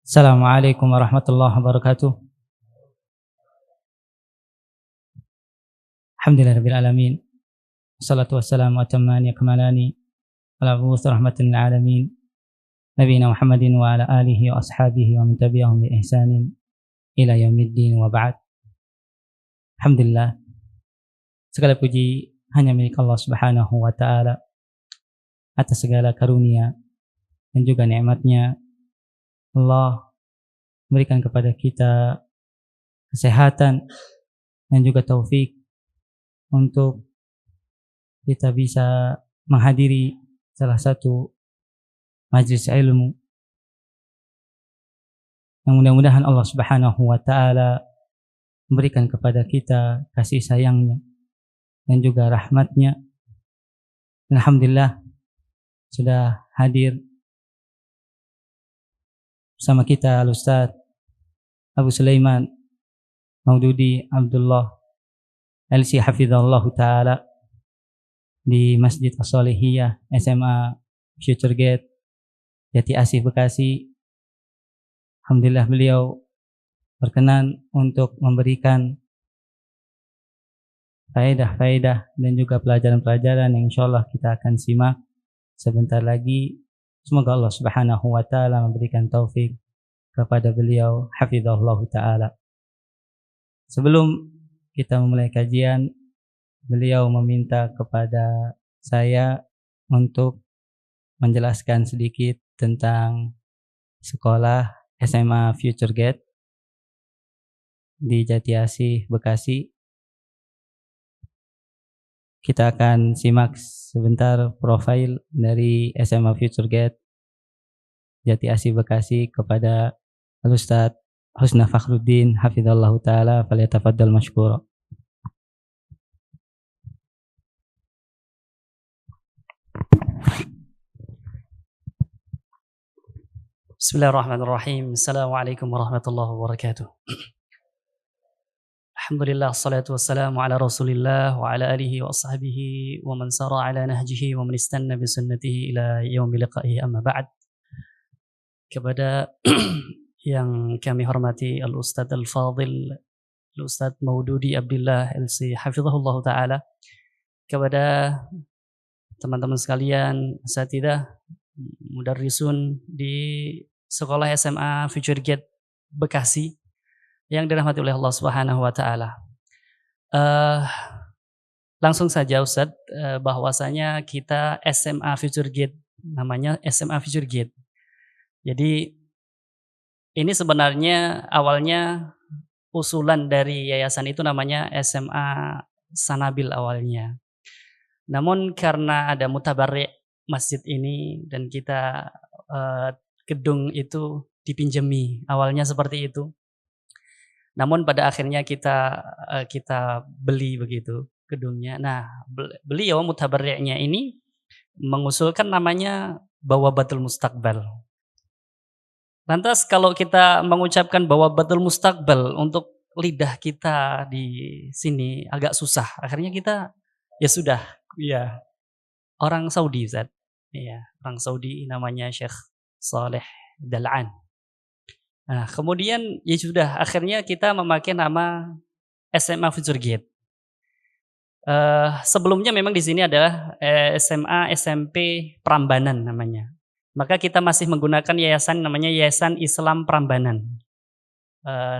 Assalamualaikum warahmatullahi wabarakatuh. Alhamdulillahirabbil alamin. Wassalatu wassalamu atamani akmalani ala mab'uts rahmatan lil alamin. Nabiyina Muhammadin wa ala alihi wa ashabihi wa man tabi'ahum bi ihsanin ila yaumiddin wa ba'd. Alhamdulillah, segala puji hanya milik Allah Subhanahu wa taala atas segala karunia dan juga nikmat-Nya. Allah memberikan kepada kita kesehatan dan juga taufik untuk kita bisa menghadiri salah satu majelis ilmu yang mudah-mudahan Allah Subhanahu wa taala memberikan kepada kita kasih sayang-Nya dan juga rahmat-Nya. Alhamdulillah sudah hadir bersama kita Al-Ustaz Abu Sulaiman Maududi Abdullah LC Hafizahullah Ta'ala di Masjid As-Salihiyah SMA Future Gate Jati Asih Bekasi. Alhamdulillah beliau berkenan untuk memberikan faedah-faedah dan juga pelajaran-pelajaran yang insyaallah kita akan simak sebentar lagi. Semoga Allah Subhanahu wa taala memberikan taufik kepada beliau hafizahullah taala. Sebelum kita memulai kajian, beliau meminta kepada saya untuk menjelaskan sedikit tentang sekolah SMA Future Gate di Jati Asih Bekasi. Kita akan simak sebentar profil dari SMA Future Gate Jati Asih Bekasi kepada Al-Ustaz Husna Fakhruddin hafizallahu taala, falyatafaddal mashkura. Bismillahirrahmanirrahim. Assalamualaikum warahmatullahi wabarakatuh. Alhamdulillah, salatu wassalamu ala rasulillah wa ala alihi wa ashabihi wa man sara ala nahjihi wa man istanna bi sunnatihi ila yaumi liqa'ihi, amma ba'd. Kepada yang kami hormati Al-Ustadz Al-Fadil Al-Ustadz Maududi Abdullah LC Hafizahullah Ta'ala, kepada teman-teman sekalian, asatidzah, mudarrisun di sekolah SMA Future Gate Bekasi yang dirahmati oleh Allah Subhanahu wa taala. Langsung saja Ustadz, bahwasanya kita SMA Future Gate, namanya SMA Future Gate. Jadi ini sebenarnya awalnya usulan dari yayasan itu namanya SMA Sanabil awalnya. Namun karena ada mutabarri' masjid ini dan kita gedung itu dipinjami, awalnya seperti itu. Namun pada akhirnya kita beli begitu gedungnya. Nah, beliau mutabarri'nya ini mengusulkan namanya Bawabatul Mustaqbal. Lantas kalau kita mengucapkan Bawabatul Mustaqbal untuk lidah kita di sini agak susah. Akhirnya kita ya sudah, ya orang Saudi Ustaz. Ya, orang Saudi namanya Syekh Saleh Dal'an. Nah, kemudian ya sudah, akhirnya kita memakai nama SMA Future Gate. Sebelumnya memang di sini adalah SMA SMP Prambanan namanya. Maka kita masih menggunakan yayasan namanya Yayasan Islam Prambanan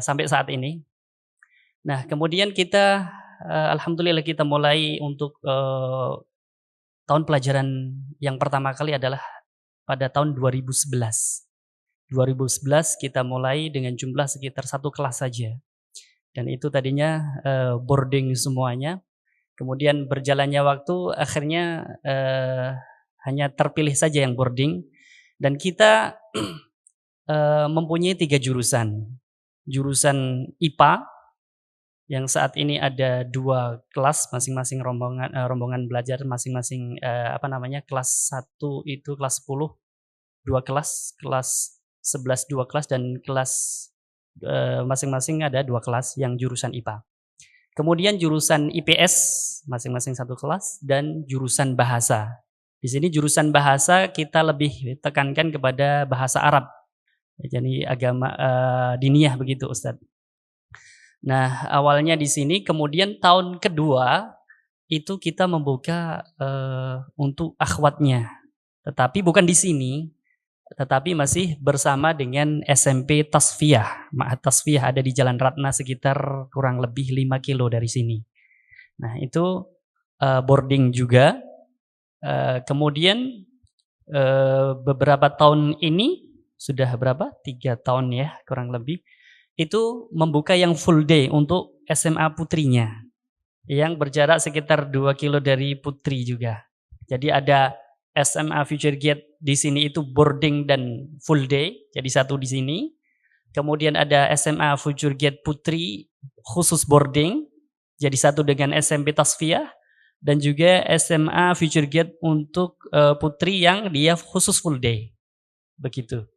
sampai saat ini. Nah, kemudian kita alhamdulillah kita mulai untuk tahun pelajaran yang pertama kali adalah pada tahun 2011. 2011 kita mulai dengan jumlah sekitar 1 kelas saja. Dan itu tadinya boarding semuanya. Kemudian berjalannya waktu akhirnya hanya terpilih saja yang boarding. Dan kita mempunyai 3 jurusan. Jurusan IPA yang saat ini ada 2 kelas, masing-masing rombongan belajar masing-masing kelas 1 itu kelas 10, 2 kelas, kelas 11 2 kelas, dan kelas masing-masing ada 2 kelas yang jurusan IPA. Kemudian jurusan IPS masing-masing 1 kelas, dan jurusan bahasa. Di sini jurusan bahasa kita lebih tekankan kepada bahasa Arab. Jadi agama diniyah begitu Ustadz. Nah, awalnya di sini, kemudian tahun kedua itu kita membuka untuk akhwatnya, tetapi bukan di sini, tetapi masih bersama dengan SMP Tasfiyah. Ma'had Tasfiyah ada di Jalan Ratna sekitar kurang lebih 5 kilo dari sini. Nah, itu boarding juga. Kemudian beberapa tahun ini, sudah berapa? 3 tahun ya kurang lebih, itu membuka yang full day untuk SMA putrinya, yang berjarak sekitar 2 kilo dari putri juga. Jadi ada SMA Future Gate di sini itu boarding dan full day, jadi satu di sini. Kemudian ada SMA Future Gate Putri khusus boarding, jadi satu dengan SMP Tasfiyah. Dan juga SMA Future Gate untuk putri yang dia khusus full day. Begitu.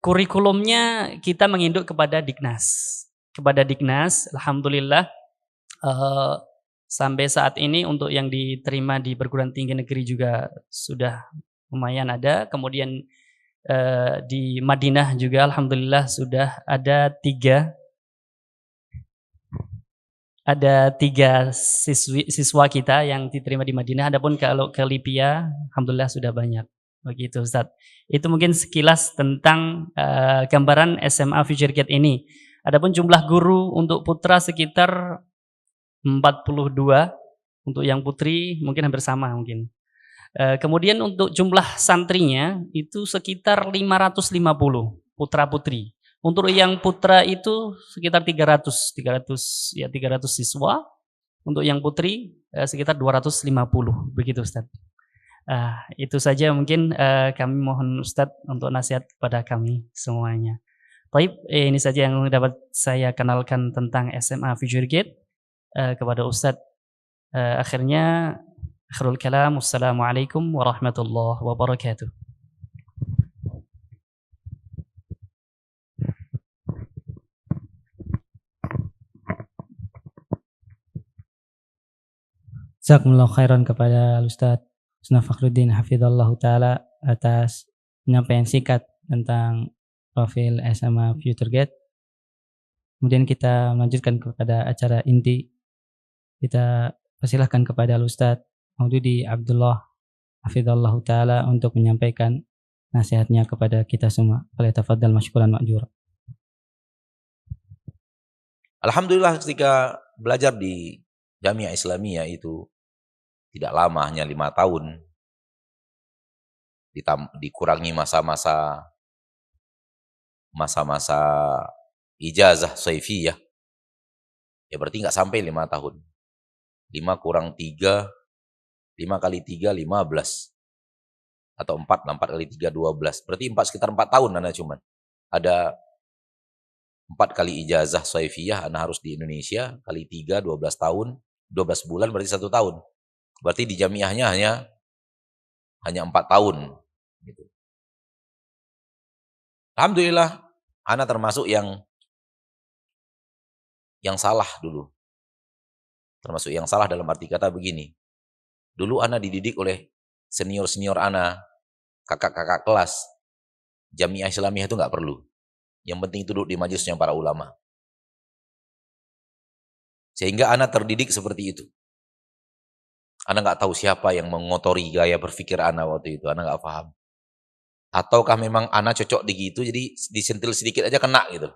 Kurikulumnya kita menginduk kepada Diknas. Kepada Diknas, alhamdulillah sampai saat ini untuk yang diterima di perguruan tinggi negeri juga sudah lumayan ada. Kemudian di Madinah juga alhamdulillah sudah ada 3 siswa kita yang diterima di Madinah. Adapun kalau ke Libya, alhamdulillah sudah banyak. Begitu Ustaz. Itu mungkin sekilas tentang gambaran SMA Future Gate ini. Adapun jumlah guru untuk putra sekitar 42, untuk yang putri mungkin hampir sama mungkin. Kemudian untuk jumlah santrinya itu sekitar 550 putra putri. Untuk yang putra itu sekitar 300 siswa. Untuk yang putri sekitar 250, begitu Ustaz. Itu saja mungkin kami mohon Ustaz untuk nasihat kepada kami semuanya. Baik, ini saja yang dapat saya kenalkan tentang SMA Future Gate kepada Ustaz. Akhirnya, akhirul kalam, wassalamualaikum warahmatullahi wabarakatuh. Jazakumullah khairan kepada Ustadz Husna Fakhruddin hafizallahu ta'ala atas penyampaian singkat tentang profil SMA Future Gate. Kemudian kita melanjutkan kepada acara inti. Kita persilahkan kepada Ustadz Maududi Abdullah hafizallahu ta'ala untuk menyampaikan nasihatnya kepada kita semua. Falyatafaddal masykuran ma'jura. Alhamdulillah ketika belajar di Jamiah Islamiyah itu tidak lama, hanya 5 tahun. Dikurangi masa-masa ijazah saifiyah. Ya berarti nggak sampai 5 tahun. 5 kurang 3, 5 kali 3, 15. Atau 4 kali 3, 12. Berarti sekitar 4 tahun Anda cuman. Ada 4 kali ijazah saifiyah Anda harus di Indonesia, kali 3, 12 tahun, 12 bulan berarti 1 tahun. Berarti di jamiahnya hanya 4 tahun. Gitu. Alhamdulillah, Ana termasuk yang salah dulu. Termasuk yang salah dalam arti kata begini. Dulu Ana dididik oleh senior-senior Ana, kakak-kakak kelas. Jamiah Islamiyah itu nggak perlu. Yang penting duduk di majelisnya para ulama. Sehingga Ana terdidik seperti itu. Ana nggak tahu siapa yang mengotori gaya berpikir Ana waktu itu. Ana nggak paham. Ataukah memang Ana cocok di gitu, jadi disentil sedikit aja kena gitu.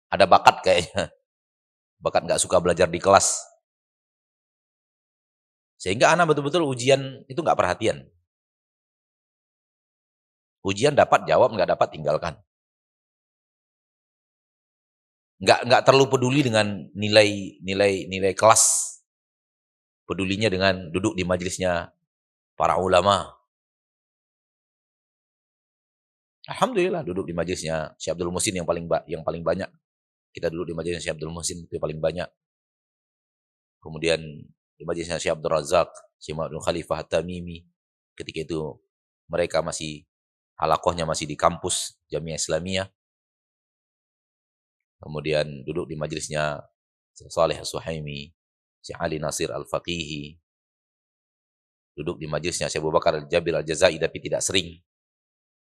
Ada bakat kayaknya. Bakat nggak suka belajar di kelas. Sehingga Ana betul-betul ujian itu nggak perhatian. Ujian dapat jawab, nggak dapat tinggalkan. Nggak terlalu peduli dengan nilai kelas. Pedulinya dengan duduk di majelisnya para ulama. Alhamdulillah duduk di majelisnya Syekh Abdul Muhsin yang paling banyak. Kita duduk di majelisnya Syekh Abdul Muhsin itu paling banyak. Kemudian di majelisnya Syekh Abdul Razak, Syekh Abdul Khalifah At-Tamimi. Ketika itu mereka halaqahnya masih di kampus Jamiah Islamiyah. Kemudian duduk di majelisnya Syekh Saleh As-Suhaimi, Syekh Ali Nasir Al-Faqihi. Duduk di majelisnya Syekh Abu Bakar Al-Jabir Al-Jazai tapi tidak sering.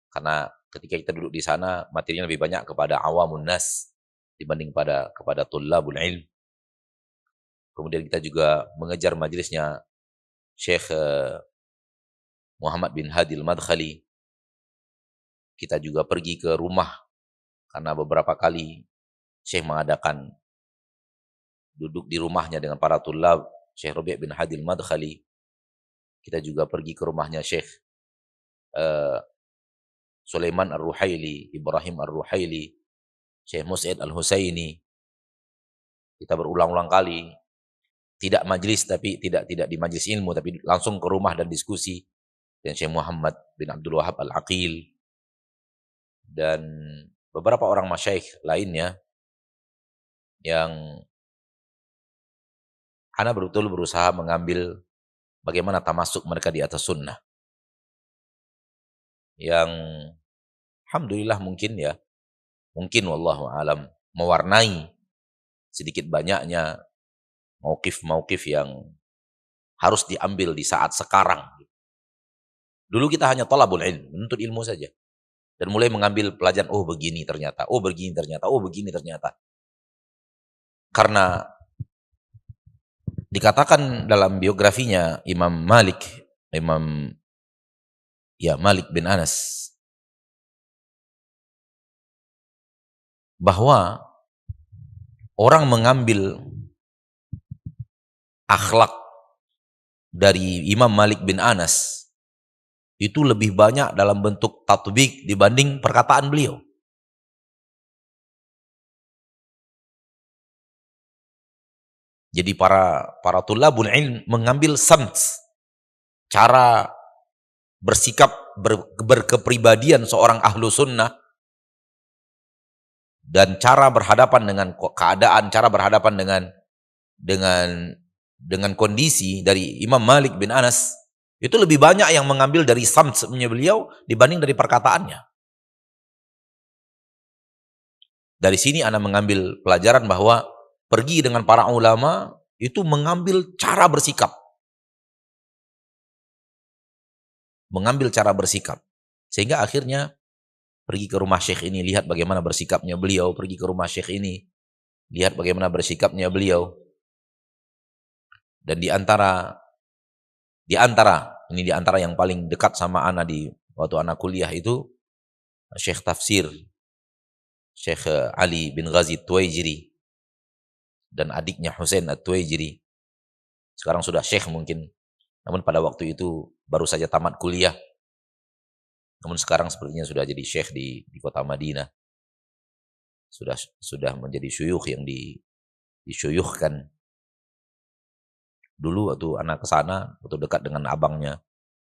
Karena ketika kita duduk di sana, materinya lebih banyak kepada awamun nas dibanding kepada tullabul ilm. Kemudian kita juga mengejar majelisnya Syekh Muhammad bin Hadi al-Madkhali. Kita juga pergi ke rumah karena beberapa kali Syekh mengadakan duduk di rumahnya dengan para tullab, Syekh Rabi' bin Hadi al-Madkhali. Kita juga pergi ke rumahnya Syekh Sulaiman Ar-Ruhaili, Ibrahim Ar-Ruhaili, Syekh Mus'id Al-Husaini. Kita berulang-ulang kali tidak majlis, tapi tidak di majlis ilmu, tapi langsung ke rumah dan diskusi dengan Syekh Muhammad bin Abdul Wahab Al-Aqil dan beberapa orang masyayikh lainnya yang ana betul berusaha mengambil bagaimana tamasuk mereka di atas sunnah. Yang alhamdulillah mungkin wallahu alam mewarnai sedikit banyaknya mauqif-mauqif yang harus diambil di saat sekarang. Dulu kita hanya talabul ilm, menuntut ilmu saja. Dan mulai mengambil pelajaran, oh begini ternyata, oh begini ternyata, oh begini ternyata. Karena dikatakan dalam biografinya Imam Malik bin Anas, bahwa orang mengambil akhlak dari Imam Malik bin Anas itu lebih banyak dalam bentuk tatbik dibanding perkataan beliau. Jadi para tulabul ilm mengambil samt, cara bersikap berkepribadian seorang ahlu sunnah, dan cara berhadapan dengan keadaan, cara berhadapan dengan kondisi dari Imam Malik bin Anas, itu lebih banyak yang mengambil dari samtnya beliau dibanding dari perkataannya. Dari sini ana mengambil pelajaran bahwa pergi dengan para ulama itu mengambil cara bersikap. Mengambil cara bersikap. Sehingga akhirnya pergi ke rumah syekh ini, lihat bagaimana bersikapnya beliau. Pergi ke rumah syekh ini, lihat bagaimana bersikapnya beliau. Dan di antara yang paling dekat sama ana di waktu ana kuliah itu Syekh Tafsir, Syekh Ali bin Ghazi Tuwaijiri dan adiknya Husain At-Tuwaijiri. Sekarang sudah syekh mungkin, namun pada waktu itu baru saja tamat kuliah. Namun sekarang sepertinya sudah jadi syekh di kota Madinah. Sudah menjadi syuyukh yang disyuyukhkan. Dulu waktu anak ke sana, waktu dekat dengan abangnya,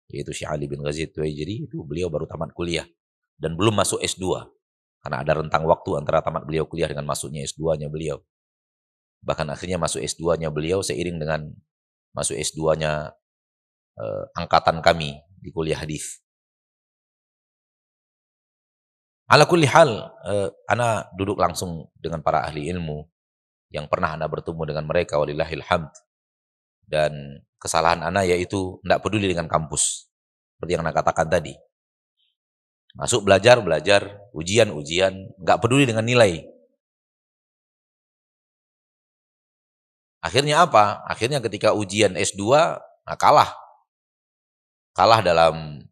yaitu Syekh Ali bin Ghazi Tuwaijiri, itu beliau baru tamat kuliah dan belum masuk S2. Karena ada rentang waktu antara tamat beliau kuliah dengan masuknya S2-nya beliau. Bahkan akhirnya masuk S2-nya beliau seiring dengan masuk S2-nya angkatan kami di kuliah hadis. Ala kulli hal, ana duduk langsung dengan para ahli ilmu yang pernah ana bertemu dengan mereka, walillahil hamd. Dan kesalahan ana yaitu tidak peduli dengan kampus. Seperti yang ana katakan tadi. Masuk belajar, ujian, nggak peduli dengan nilai. Akhirnya apa? Akhirnya ketika ujian S2, nah kalah. Kalah dalam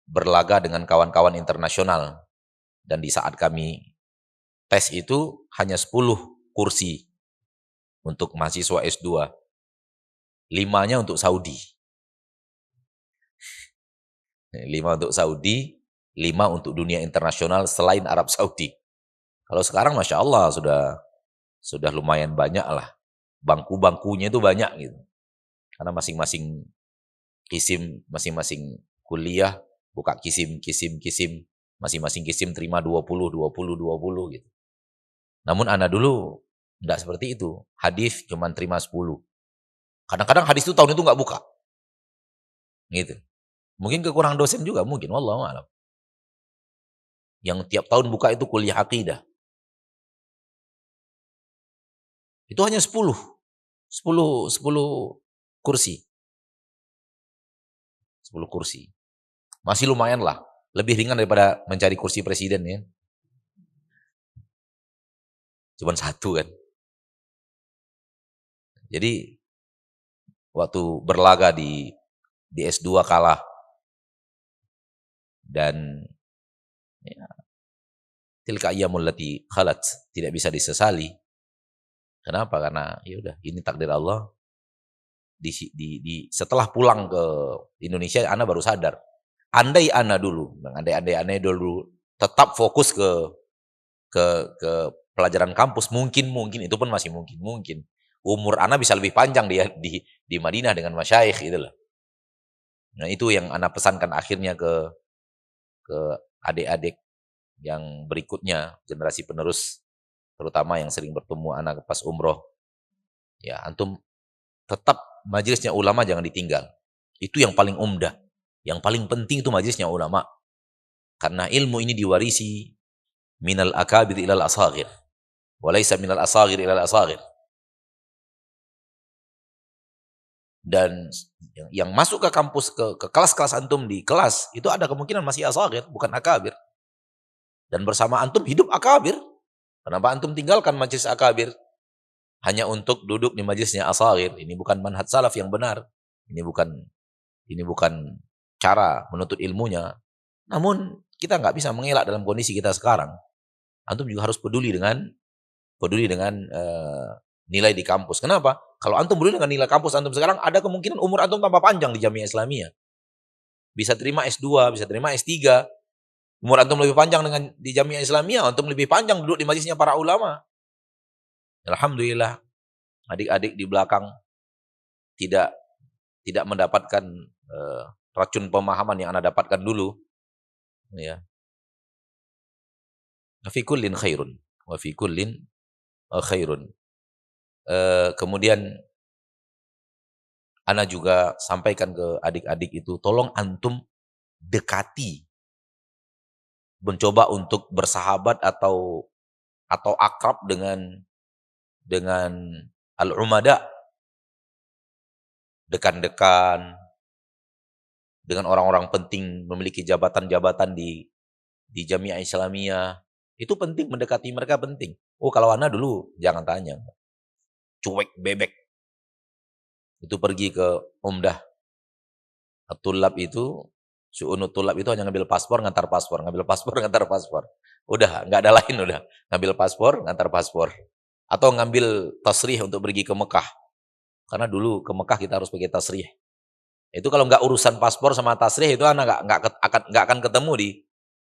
berlaga dengan kawan-kawan internasional. Dan di saat kami tes itu hanya 10 kursi untuk mahasiswa S2. 5-nya untuk Saudi. 5 untuk Saudi, 5 untuk dunia internasional selain Arab Saudi. Kalau sekarang Masya Allah sudah lumayan banyak lah. Bangku-bangkunya itu banyak gitu. Karena masing-masing kisim, masing-masing kuliah buka kisim. Masing-masing kisim terima 20 gitu. Namun ana dulu tidak seperti itu. Hadis cuma terima 10. Kadang-kadang hadis itu tahun itu nggak buka. Gitu. Mungkin kekurangan dosen juga, mungkin. Wallahu a'lam. Yang tiap tahun buka itu kuliah akidah. Itu hanya 10 kursi. 10 kursi. Masih lumayan lah. Lebih ringan daripada mencari kursi presiden ya. Cuman satu kan. Jadi waktu berlaga di S2 kalah. Dan ya, tilka ayyamul lati khalat, tidak bisa disesali. Kenapa? Karena ya udah, ini takdir Allah. Setelah pulang ke Indonesia, ana baru sadar. Andai ana dulu tetap fokus ke pelajaran kampus, mungkin itu pun masih mungkin. Umur ana bisa lebih panjang di Madinah dengan masyayikh gitu loh. Nah, itu yang ana pesankan akhirnya ke adik-adik yang berikutnya, generasi penerus, terutama yang sering bertemu anak pas umroh. Ya, antum tetap majelisnya ulama jangan ditinggal. Itu yang paling umdah. Yang paling penting itu majelisnya ulama. Karena ilmu ini diwarisi minal akabir ilal asagir. Walaysa minal asagir ilal asagir. Dan yang masuk ke kampus, ke kelas-kelas antum di kelas, itu ada kemungkinan masih asagir, bukan akabir. Dan bersama antum hidup akabir. Kenapa antum tinggalkan majelis akabir? Hanya untuk duduk di majelisnya asagir. Ini bukan manhaj salaf yang benar. Ini bukan cara menuntut ilmunya. Namun kita nggak bisa mengelak dalam kondisi kita sekarang. Antum juga harus peduli dengan nilai di kampus. Kenapa? Kalau antum peduli dengan nilai kampus antum sekarang, ada kemungkinan umur antum tambah panjang di Jamiah Islamiyah. Bisa terima S2, bisa terima S3. Umur antum lebih panjang di Jamiah Islamiyah, antum lebih panjang duduk di majelisnya para ulama. Alhamdulillah, adik-adik di belakang tidak mendapatkan racun pemahaman yang Anda dapatkan dulu. Ya. Wa fi kullin khairun. Wa fi kullin khairun. Kemudian Ana juga sampaikan ke adik-adik itu, tolong antum dekati, mencoba untuk bersahabat atau akrab dengan al-umada, dekan-dekan dengan orang-orang penting, memiliki jabatan-jabatan di Jamiah Islamiyah. Itu penting, mendekati mereka penting. Oh, kalau ana dulu jangan tanya. Cuek bebek. Itu pergi ke Umdah At-Tullab itu, Syu'unut Tullab itu hanya ngambil paspor, ngantar paspor, ngambil paspor, ngantar paspor. Udah, nggak ada lain udah. Ngambil paspor, ngantar paspor. Atau ngambil tasrih untuk pergi ke Mekah. Karena dulu ke Mekah kita harus pakai tasrih. Itu kalau nggak urusan paspor sama tasrih, itu anak nggak akan ketemu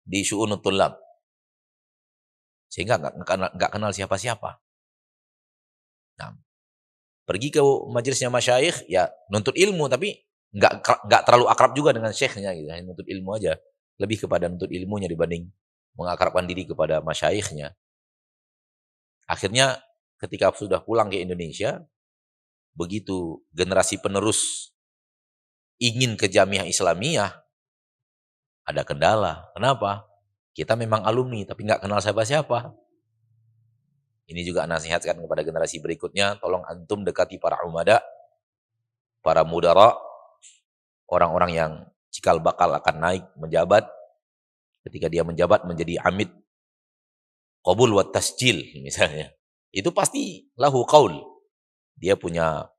di Syu'unut Tullab. Sehingga nggak kenal siapa-siapa. Nah, pergi ke majelisnya masyayikh, ya nuntut ilmu, tapi nggak terlalu akrab juga dengan syekhnya gitu. Hanya nuntut ilmu aja. Lebih kepada nuntut ilmunya dibanding mengakrabkan diri kepada masyayikhnya. Akhirnya ketika sudah pulang ke Indonesia, begitu generasi penerus ingin ke Jamiah Islamiyah, ada kendala. Kenapa? Kita memang alumni, tapi nggak kenal siapa-siapa. Ini juga nasihatkan kepada generasi berikutnya, tolong antum dekati para umada, para mudara, orang-orang yang cikal bakal akan naik menjabat. Ketika dia menjabat menjadi amid qabul wa tasjil misalnya. Itu pasti lahu qaul. Dia punya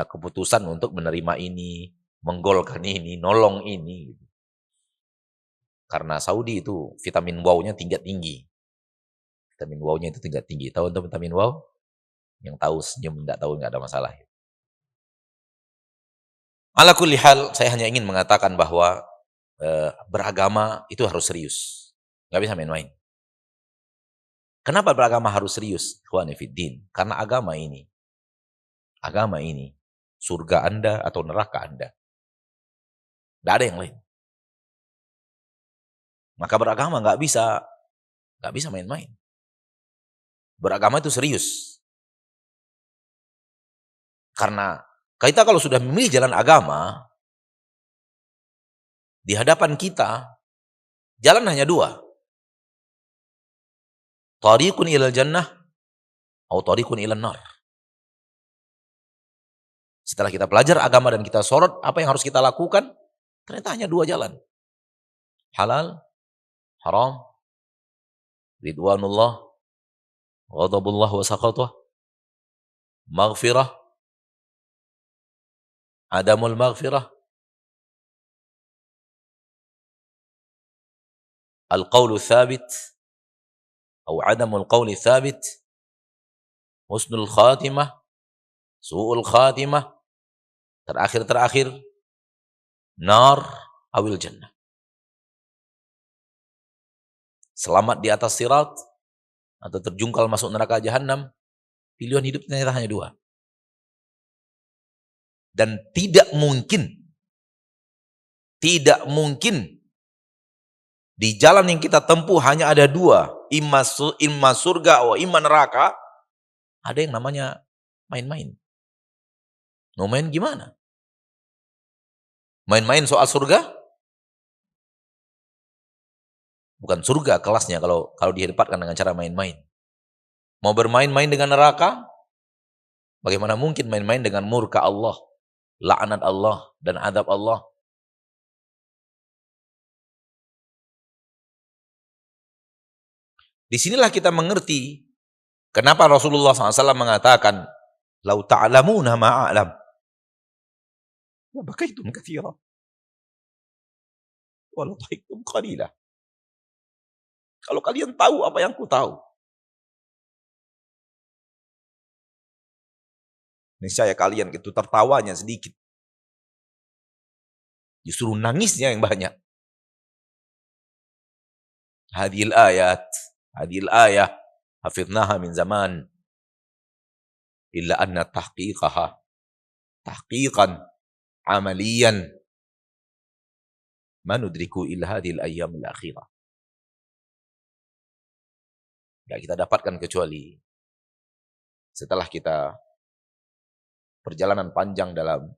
keputusan untuk menerima ini, menggolkan ini, nolong ini. Karena Saudi itu vitamin wow-nya tinggi. Vitamin wow-nya itu tinggi. Tahu untuk vitamin wow? Yang tahu senyum, tidak tahu nggak ada masalah. Ala kulli hal, saya hanya ingin mengatakan bahwa beragama itu harus serius. Nggak bisa main-main. Kenapa beragama harus serius? Ikhwani fiddin. Karena agama ini surga Anda atau neraka Anda. Nggak ada yang lain. Maka beragama nggak bisa main-main. Beragama itu serius. Karena kita kalau sudah memilih jalan agama, di hadapan kita, jalan hanya dua. Tariqun ilal jannah, atau tariqun ilal nar. Setelah kita belajar agama dan kita sorot apa yang harus kita lakukan, ternyata hanya dua jalan. halal, haram, ridwanullah, ghadabullah wa saqatuh, maghfirah, adamul maghfirah, al-qawlu thabit, atau adamul qawli thabit, husnul khatimah, su'ul khatimah, terakhir, nar awil jannah. Selamat di atas sirat atau terjungkal masuk neraka jahanam, pilihan hidup ternyata hanya dua. Dan tidak mungkin di jalan yang kita tempuh hanya ada dua, imma surga atau imma neraka. Ada yang namanya main-main. Mau main gimana? Main-main soal surga? Bukan surga kelasnya kalau dihadapkan dengan cara main-main. Mau bermain-main dengan neraka? Bagaimana mungkin main-main dengan murka Allah, laknat Allah, dan adab Allah? Disinilah kita mengerti kenapa Rasulullah SAW mengatakan, "Lau ta'lamuna ma'a'lam, la bakaitum katsira, wa la dhahiktum qalila." Kalau kalian tahu apa yang ku tahu, niscaya kalian itu tertawanya sedikit, justru nangisnya yang banyak. Hadhil ayah hafidnaha min zaman, illa anna tahqiqaha tahqiqan amaliyan ma nudriku illa hadhil ayyam al-akhirah. Tidak kita dapatkan kecuali setelah kita perjalanan panjang dalam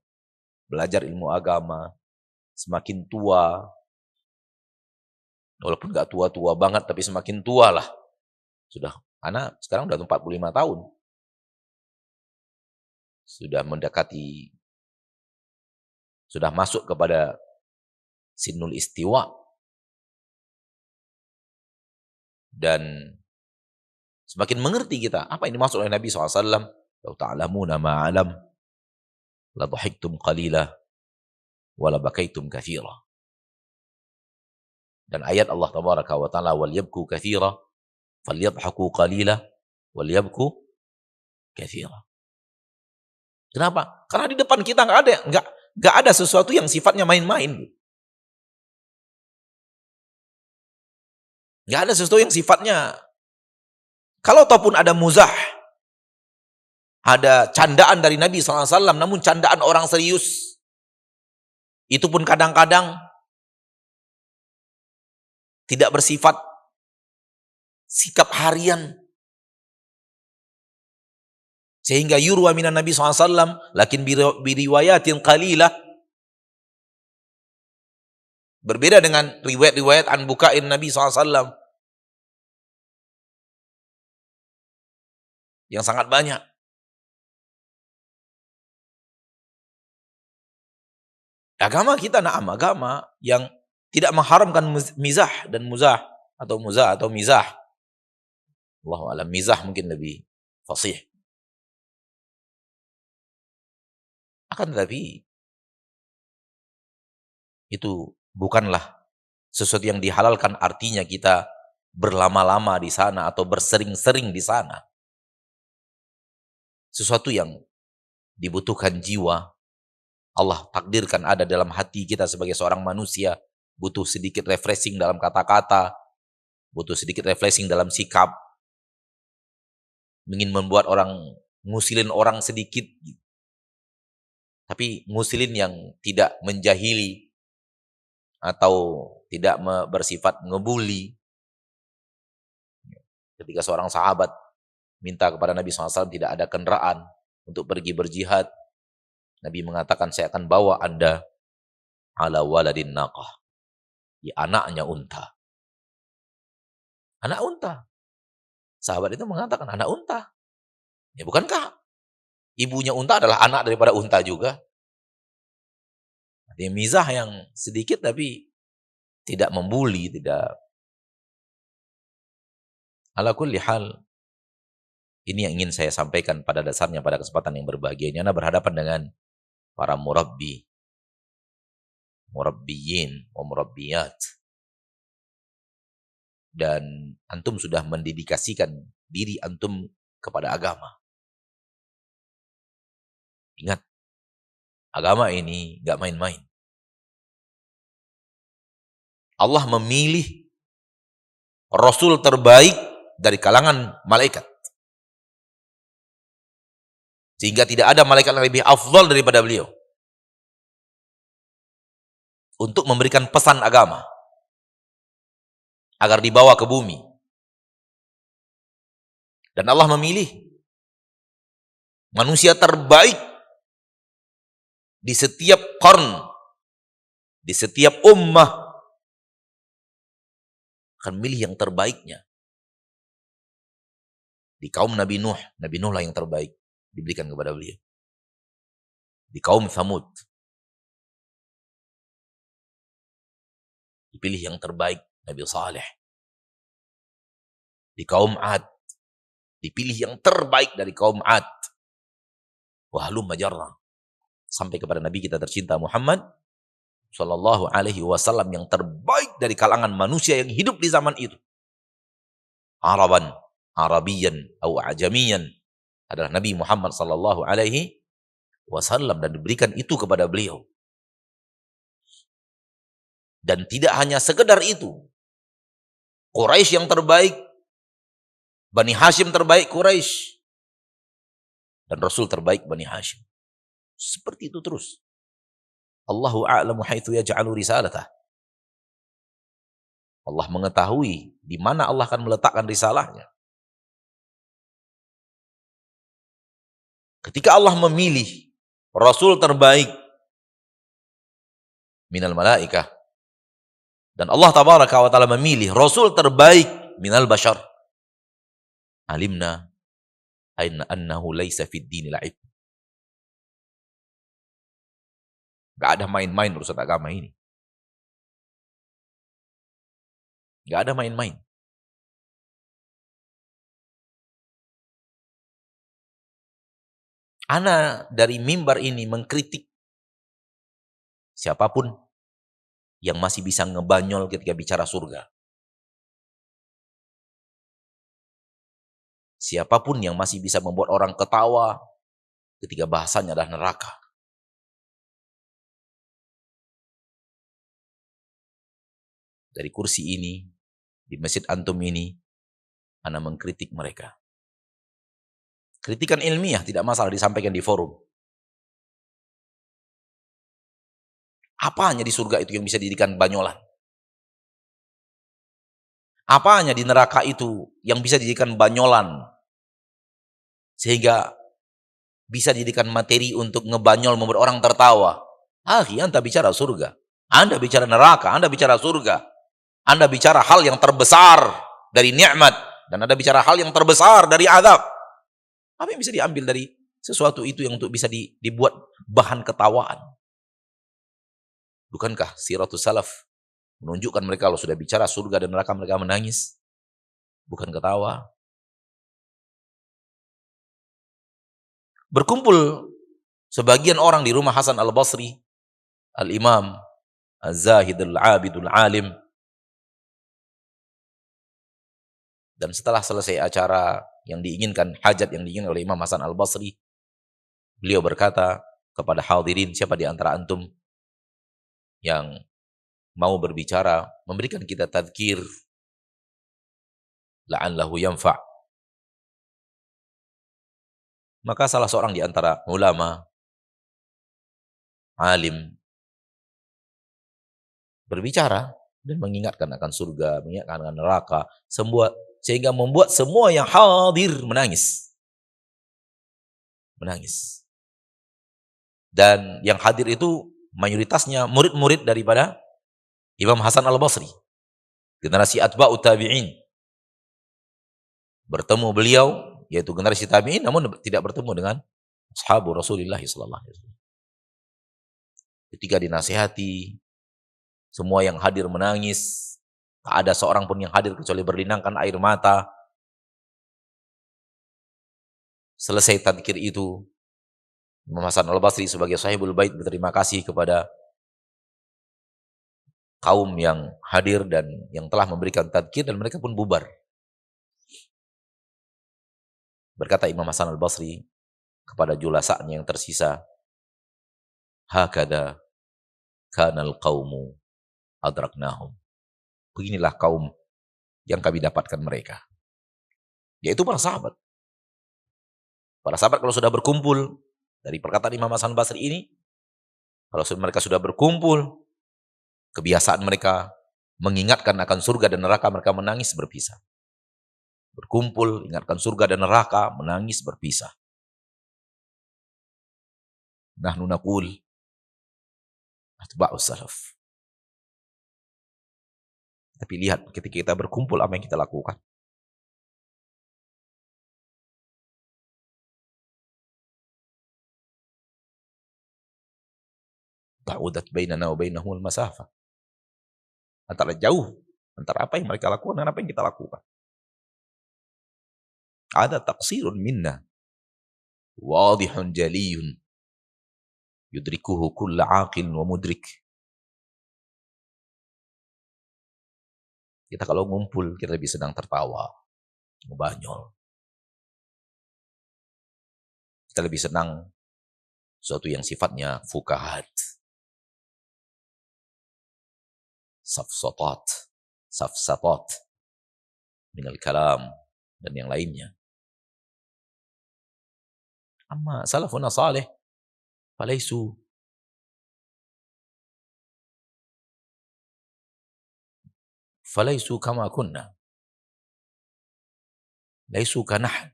belajar ilmu agama, semakin tua, walaupun gak tua-tua banget, tapi semakin tua lah. Sudah, anak sekarang udah 45 tahun. Sudah mendekati, sudah masuk kepada sinul istiwa. Dan semakin mengerti kita apa yang dimaksud oleh Nabi SAW. "Lau ta'lamuna ma'alam, la dhahiktum qalila, wa la bakaitum katsira." Dan ayat Allah tabaraka wa ta'ala, "Wal yabku katsira, falyadhaku qalila, wal yabku katsira." Kenapa? Karena di depan kita enggak ada sesuatu yang sifatnya main-main. Enggak ada sesuatu yang sifatnya, kalau ataupun ada muzah, ada candaan dari Nabi SAW, namun candaan orang serius, itu pun kadang-kadang tidak bersifat sikap harian. Sehingga yurwa minan Nabi SAW, lakin biriwayatin qalilah. Berbeda dengan riwayat-riwayat an bukain Nabi SAW yang sangat banyak. Agama kita agama yang tidak mengharamkan mizah dan muzah atau mizah. Allahu a'lam, mizah mungkin lebih fasih. Akan tetapi itu bukanlah sesuatu yang dihalalkan, artinya kita berlama-lama di sana atau bersering-sering di sana. Sesuatu yang dibutuhkan jiwa, Allah takdirkan ada dalam hati kita sebagai seorang manusia, butuh sedikit refreshing dalam kata-kata, butuh sedikit refreshing dalam sikap, ingin membuat orang, ngusilin orang sedikit, tapi ngusilin yang tidak menjahili atau tidak bersifat ngebully. Ketika seorang sahabat minta kepada Nabi SAW tidak ada kendaraan untuk pergi berjihad, Nabi mengatakan, "Saya akan bawa Anda ala waladin naqah," di anaknya unta. Anak unta. Sahabat itu mengatakan, anak unta. Ya bukankah ibunya unta adalah anak daripada unta juga? Artinya mizah yang sedikit tapi tidak membuli, tidak. Ala kulli hal, ini yang ingin saya sampaikan pada dasarnya pada kesempatan yang berbahagia ini. Anda berhadapan dengan para murabbiyin, wa murabbiyat. Dan antum sudah mendedikasikan diri antum kepada agama. Ingat, agama ini gak main-main. Allah memilih Rasul terbaik dari kalangan malaikat. Sehingga tidak ada malaikat yang lebih afdal daripada beliau. Untuk memberikan pesan agama. Agar dibawa ke bumi. Dan Allah memilih manusia terbaik di setiap qarn, di setiap ummah, akan milih yang terbaiknya. Di kaum Nabi Nuh lah yang terbaik diberikan kepada beliau. Di kaum Thamud dipilih yang terbaik Nabi Saleh. Di kaum Ad dipilih yang terbaik dari kaum Ad. Wahlum majarra sampai kepada Nabi kita tercinta Muhammad sallallahu alaihi wasallam yang terbaik dari kalangan manusia yang hidup di zaman itu. Arabiyan atau ajamiyan adalah Nabi Muhammad sallallahu alaihi wasallam, dan diberikan itu kepada beliau. Dan tidak hanya sekedar itu. Quraisy yang terbaik, Bani Hashim terbaik Quraisy, dan Rasul terbaik Bani Hashim. Seperti itu terus. Allahu a'lamu haitsu yaj'alu risalatah. Allah mengetahui di mana Allah akan meletakkan risalahnya. Ketika Allah memilih Rasul terbaik minal malaikah, dan Allah tabaraka wa ta'ala memilih Rasul terbaik minal bashar, alimna annahu laysa fid dini la'ib. Gak ada main-main urusan agama ini. Gak ada main-main. Ana dari mimbar ini mengkritik siapapun yang masih bisa ngebanyol ketika bicara surga. Siapapun yang masih bisa membuat orang ketawa ketika bahasanya adalah neraka. Dari kursi ini, di masjid antum ini, ana mengkritik mereka. Kritikan ilmiah tidak masalah disampaikan di forum. Apanya di surga itu yang bisa dijadikan banyolan? Apanya di neraka itu yang bisa dijadikan banyolan? Sehingga bisa dijadikan materi untuk ngebanyol, membuat orang tertawa. Anda bicara surga. Anda bicara neraka. Anda bicara surga. Anda bicara hal yang terbesar dari nikmat. Dan Anda bicara hal yang terbesar dari azab. Apa yang bisa diambil dari sesuatu itu yang untuk bisa dibuat bahan ketawaan? Bukankah siratus salaf menunjukkan mereka kalau sudah bicara surga dan neraka mereka menangis? Bukan ketawa. Berkumpul sebagian orang di rumah Hasan al-Basri, al-Imam, al-Zahid, al-Abid, al-Alim. Dan setelah selesai acara yang diinginkan, hajat yang diinginkan oleh Imam Hasan al-Basri, beliau berkata kepada hadirin, siapa di antara antum yang mau berbicara, memberikan kita tadzkir, la'allahu yanfa'. Maka salah seorang di antara ulama, alim, berbicara dan mengingatkan akan surga, mengingatkan akan neraka, sehingga membuat semua yang hadir menangis. Menangis. Dan yang hadir itu mayoritasnya murid-murid daripada Imam Hasan al-Basri, generasi atba'ut tabi'in. Bertemu beliau, yaitu generasi tabi'in, namun tidak bertemu dengan ashabu Rasulullah sallallahu alaihi wasallam. Ketika dinasihati, Semua yang hadir menangis. Tak ada seorang pun yang hadir kecuali berlinangkan air mata. Selesai tadzkir itu, Imam Hasan Al-Basri sebagai sahibul bait berterima kasih kepada kaum yang hadir dan yang telah memberikan tadzkir, dan mereka pun bubar. Berkata Imam Hasan Al-Basri kepada julasa'nya yang tersisa, hakada kanal qaumu adraknahum. Beginilah kaum yang kami dapatkan mereka. Yaitu para sahabat. Para sahabat kalau sudah berkumpul, dari perkataan Imam Hasan Al-Basri ini, kalau mereka sudah berkumpul, kebiasaan mereka mengingatkan akan surga dan neraka, mereka menangis berpisah. Berkumpul, ingatkan surga dan neraka, menangis berpisah. Nahnu naqul atba'us salaf. Tapi lihat ketika kita berkumpul apa yang kita lakukan. Ta'udat bainana wa bainahumul masafah. Antara jauh antara apa yang mereka lakukan dan apa yang kita lakukan. Ada taqsirun minna wadihun jaliyun yudrikuhu kulla aqil wa mudrik. Kita kalau ngumpul, kita lebih sedang tertawa, ngebanyol. Kita lebih senang sesuatu yang sifatnya fukahat, safsatat, minal kalam, dan yang lainnya. Amma salafuna salih, falaisu kama kunna. Laisu kanah.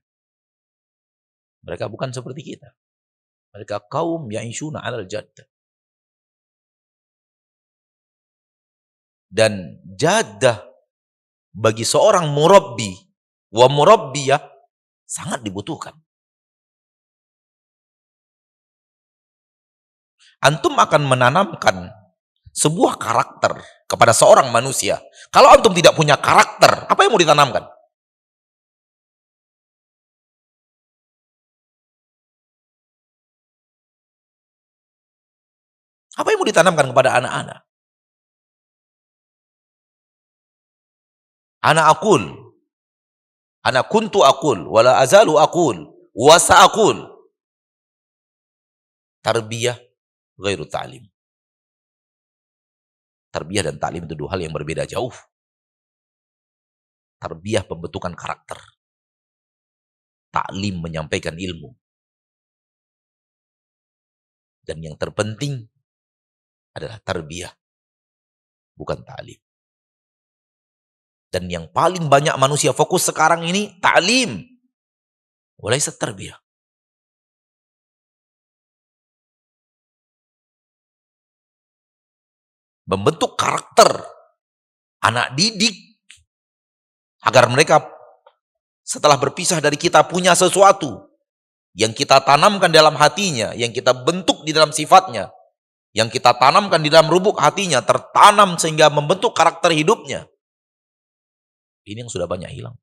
Mereka bukan seperti kita. Mereka kaum ya'ishuna 'alal jadd. Dan jaddah bagi seorang murabbi wa murabbiyah sangat dibutuhkan. Antum akan menanamkan sebuah karakter kepada seorang manusia. Kalau antum tidak punya karakter, apa yang mau ditanamkan? Apa yang mau ditanamkan kepada anak-anak? Ana kuntu aqul, wala azalu aqul, wa sa'aqul. Tarbiyah ghairu ta'lim. Tarbiyah dan ta'lim itu dua hal yang berbeda jauh. Tarbiyah pembentukan karakter. Ta'lim menyampaikan ilmu. Dan yang terpenting adalah tarbiyah, bukan ta'lim. Dan yang paling banyak manusia fokus sekarang ini ta'lim, walaysa tarbiyah. Membentuk karakter anak didik agar mereka setelah berpisah dari kita punya sesuatu yang kita tanamkan dalam hatinya, yang kita bentuk di dalam sifatnya, yang kita tanamkan di dalam lubuk hatinya, tertanam sehingga membentuk karakter hidupnya. Ini yang sudah banyak hilang.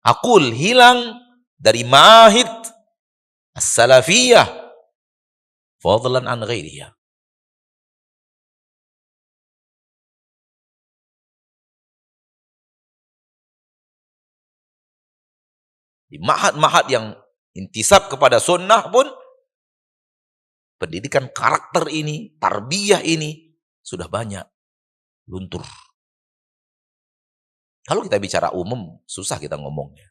Aqul hilang dari mahid as-salafiyah fadlan an ghairiha. Di mahad-mahad yang intisab kepada sunnah pun pendidikan karakter ini, tarbiyah ini sudah banyak luntur. Kalau kita bicara umum, susah kita ngomongnya.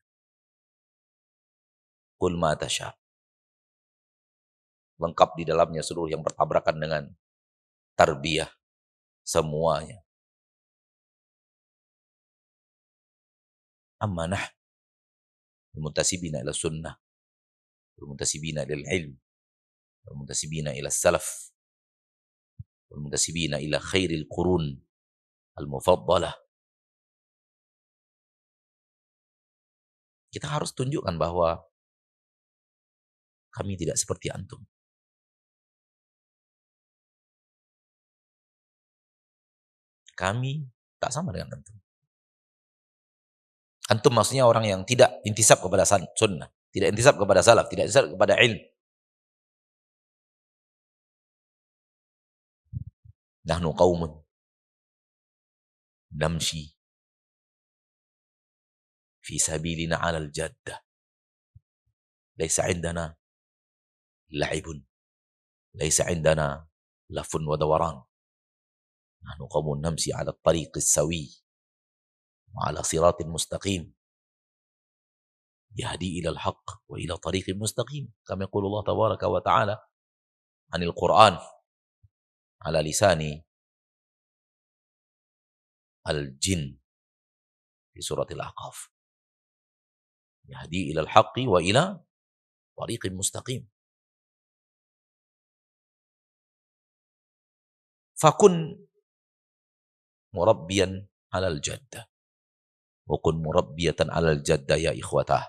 Qul ma tasha. Lengkap di dalamnya seluruh yang bertabrakan dengan tarbiyah semuanya. Amanah muntasibina ila sunnah, muntasibina ila ilm, muntasibina ila salaf, muntasibina ila khairil qurun al-mufaddalah. Kita harus tunjukkan bahwa kami tidak seperti antum. Kami tak sama dengan antum. Antum maksudnya orang yang tidak intisab kepada sunnah, tidak intisab kepada salaf, tidak intisab kepada ilmu. Nahnu qaumun namshi fi sabilina 'ala al-jaddah. Laisa 'indana la'ibun, laisa 'indana lafun wa dawaran. Nahnu qaumun namshi 'ala at-tariq as-sawi wa 'ala siratin mustaqim. Yahdi ila al-haqq wa ila tariqin mustaqim. Kama yaqulu Allah tabaraka wa ta'ala 'anil Qur'an ala lisani al-jin di surat al-Ahqaf. Yahdi ila al-haqqi wa ila tariqin mustaqim. Fakun murabbiyan ala al-jaddah wa kun murabbiyatan ala al-jaddah ya ikhwatah.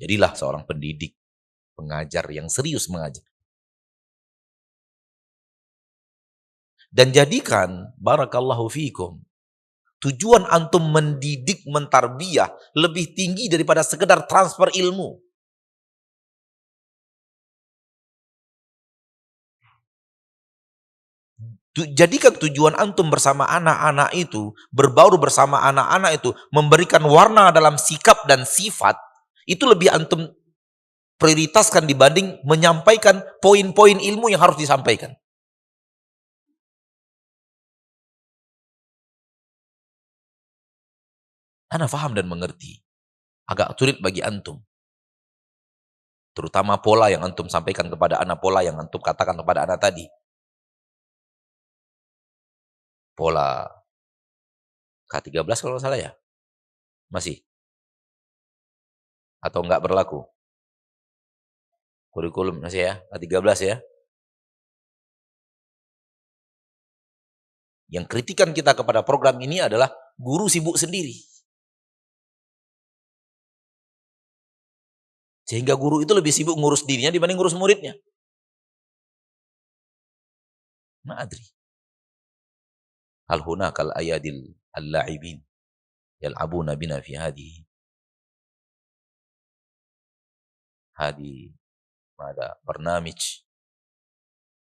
Jadilah seorang pendidik, pengajar yang serius mengajar. Dan jadikan, barakallahu fiikum, tujuan antum mendidik, mentarbiyah lebih tinggi daripada sekedar transfer ilmu. Jadikan tujuan antum bersama anak-anak itu, berbaur bersama anak-anak itu, memberikan warna dalam sikap dan sifat, itu lebih antum prioritaskan dibanding menyampaikan poin-poin ilmu yang harus disampaikan. Ana faham dan mengerti. Agak sulit bagi antum. Terutama pola yang antum sampaikan kepada anak, pola yang antum katakan kepada anak tadi. Pola K13 kalau nggak salah ya? Masih? Atau enggak berlaku? Kurikulum masih ya? K13 ya? Yang kritikan kita kepada program ini adalah guru sibuk sendiri. Sehingga guru itu lebih sibuk ngurus dirinya dibanding ngurus muridnya. Ma'adri. Hal hunakal ayadil al-la'ibin yal'abuna bina fi hadihi. Hadi mada barnamij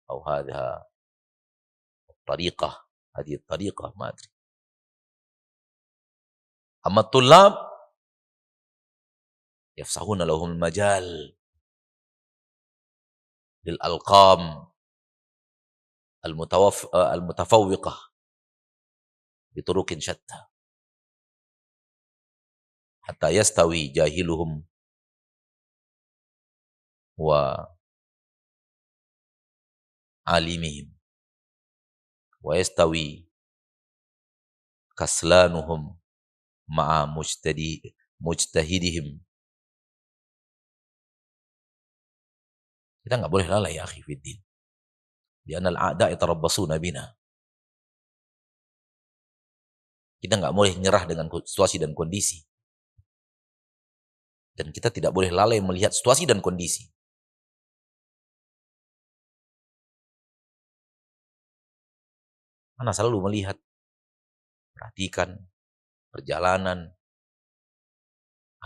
atau hadha tariqah, hadi tariqah, ma'adri. Amma tullab yafsahuna lahum majal lil alqam al-mutafawwiqah biturukin syatta hatta yastawi jahiluhum wa alimihim wa yastawi kaslanuhum ma'a mujtahidihim. Kita nggak boleh lalai ya akhi fiddin. Lianna al-a'da yatarabbasuna bina. Kita nggak boleh nyerah dengan situasi dan kondisi. Dan kita tidak boleh lalai melihat situasi dan kondisi. Ana selalu melihat, perhatikan perjalanan.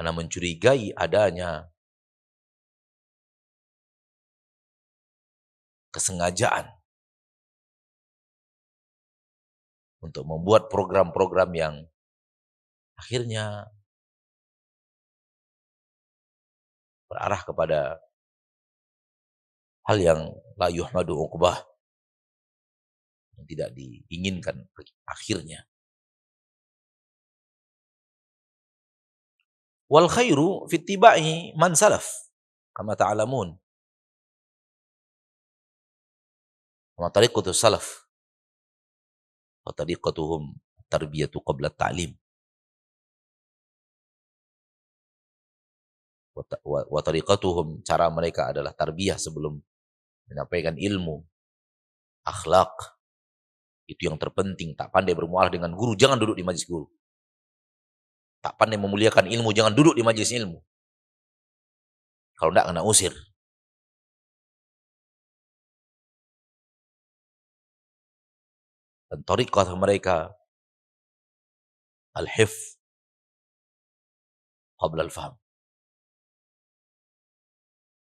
Ana mencurigai adanya kesengajaan untuk membuat program-program yang akhirnya berarah kepada hal yang la yuhmadu uqbah, yang tidak diinginkan akhirnya. Wal khairu fi ittiba'i man salaf kama ta'lamun. Wa tariqatu salaf wa tariqatuhum tarbiyatu qabla ta'lim. Wa tariqatuhum, cara mereka adalah tarbiyah sebelum menyampaikan ilmu. Akhlak itu yang terpenting. Tak pandai bermuamalah dengan guru, jangan duduk di majelis guru. Tak pandai memuliakan ilmu, jangan duduk di majelis ilmu. Kalau enggak kena usir. Dan thariqah mereka al-hifz qabla al-fahm.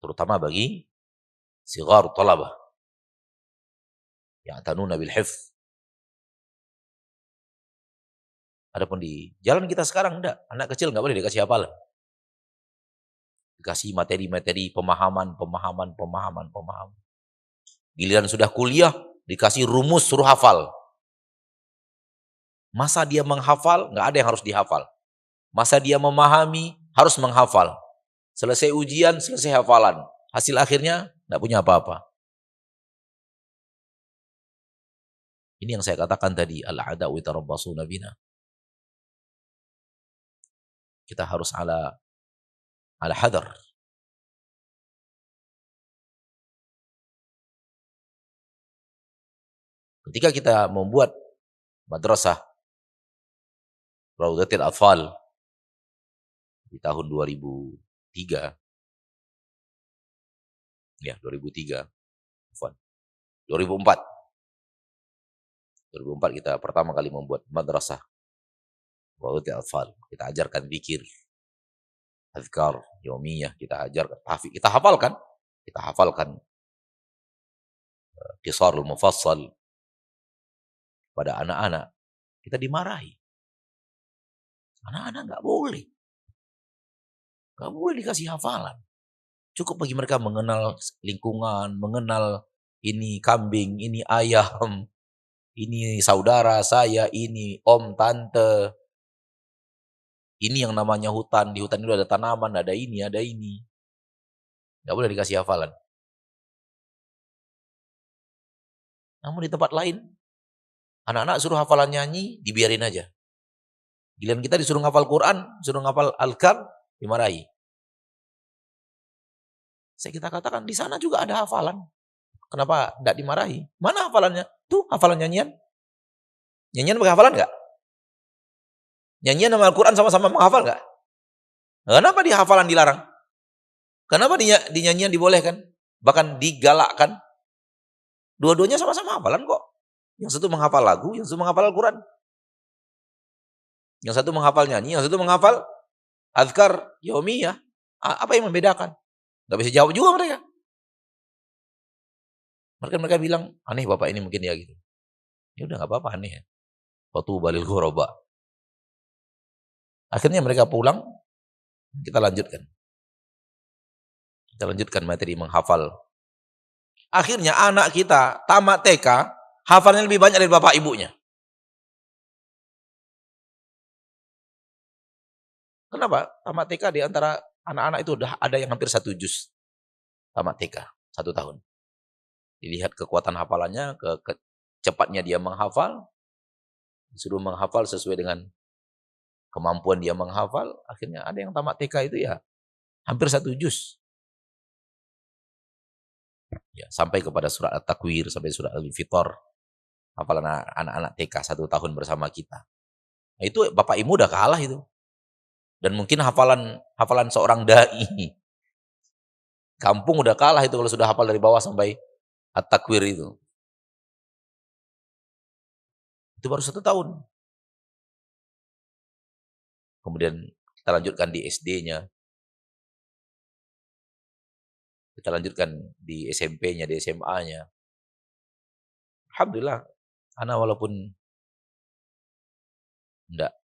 Terutama bagi sigar talabah yang tanuna bil hifz. Adapun di jalan kita sekarang enggak, anak kecil enggak boleh dikasih hafalan. Dikasih materi-materi pemahaman. Giliran sudah kuliah, dikasih rumus suruh hafal. Masa dia menghafal, enggak ada yang harus dihafal. Masa dia memahami, harus menghafal. Selesai ujian, selesai hafalan. Hasil akhirnya enggak punya apa-apa. Ini yang saya katakan tadi, al-a'da'u yatarabbasuna bina. Kita harus ala hadar. Ketika kita membuat madrasah Raudatil Atfal di tahun 2003, ya 2003, 2004 kita pertama kali membuat madrasah Raudatil Atfal. Kita ajarkan zikir, azkar, yaumiyah, kita ajarkan, kita hafalkan qisarul mufassal pada anak-anak. Kita dimarahi. Anak-anak nggak boleh dikasih hafalan. Cukup bagi mereka mengenal lingkungan, mengenal ini kambing, ini ayam, ini saudara saya, ini om, tante. Ini yang namanya hutan. Di hutan itu ada tanaman, ada ini. Nggak boleh dikasih hafalan. Namun di tempat lain, anak-anak suruh hafalan nyanyi, dibiarin aja. Giliran kita disuruh ngafal Quran, disuruh ngafal Al-Qur'an, dimarahi. Kita katakan di sana juga ada hafalan. Kenapa tidak dimarahi? Mana hafalannya? Tuh hafalan nyanyian. Nyanyian pakai hafalan nggak? Nyanyian sama Al-Quran sama-sama menghafal nggak? Kenapa di hafalan dilarang? Kenapa di nyanyian dibolehkan? Bahkan digalakkan? Dua-duanya sama-sama hafalan kok. Yang satu menghafal lagu, yang satu menghafal Al-Quran. Yang satu menghafal nyanyi, yang satu menghafal azkar yaumiyah. Apa yang membedakan? Nggak bisa jawab juga mereka. Mereka bilang, aneh bapak ini mungkin ya gitu. Ya udah nggak apa-apa aneh. Fatu balil ghuraba. Akhirnya mereka pulang, kita lanjutkan. Kita lanjutkan materi menghafal. Akhirnya anak kita tamat TK, hafalnya lebih banyak dari bapak ibunya. Kenapa? Tamat TK di antara anak-anak itu udah ada yang hampir 1 juz. Tamat TK, 1 tahun. Dilihat kekuatan hafalannya, cepatnya dia menghafal, disuruh menghafal sesuai dengan kemampuan dia menghafal, akhirnya ada yang tamat TK itu ya hampir 1 juz. Ya, sampai kepada surat At-Takwir, sampai surat Al-Fitor. Hafalan anak-anak TK 1 tahun bersama kita. Nah, itu bapak ibu udah kalah itu. Dan mungkin hafalan seorang dai. Kampung udah kalah itu kalau sudah hafal dari bawah sampai At-Takwir itu. Itu baru 1 tahun. Kemudian kita lanjutkan di SD-nya. Kita lanjutkan di SMP-nya, di SMA-nya. Alhamdulillah, anak walaupun enggak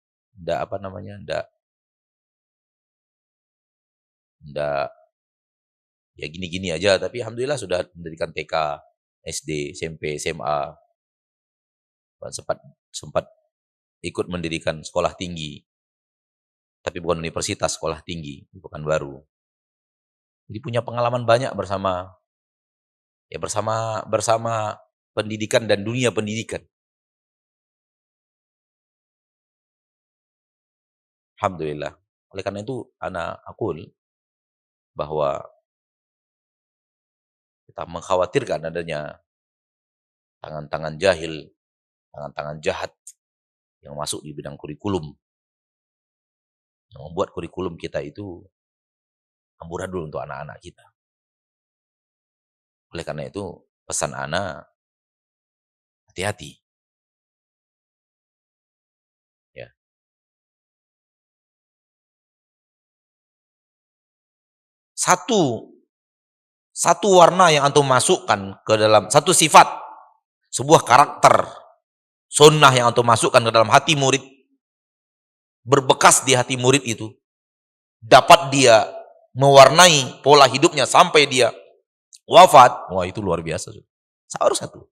ya gini-gini aja, tapi alhamdulillah sudah mendirikan TK, SD, SMP, SMA. Sempat ikut mendirikan sekolah tinggi. Tapi bukan universitas, sekolah tinggi, bukan baru. Jadi punya pengalaman banyak bersama pendidikan dan dunia pendidikan. Alhamdulillah. Oleh karena itu ana aqul bahwa kita mengkhawatirkan adanya tangan-tangan jahil, tangan-tangan jahat yang masuk di bidang kurikulum. Yang membuat kurikulum kita itu amburadul untuk anak-anak kita. Oleh karena itu pesan ana, hati-hati. satu warna yang antum masukkan ke dalam, satu sifat, sebuah karakter, sunnah yang antum masukkan ke dalam hati murid, berbekas di hati murid itu, dapat dia mewarnai pola hidupnya sampai dia wafat, wah itu luar biasa. Harus satu.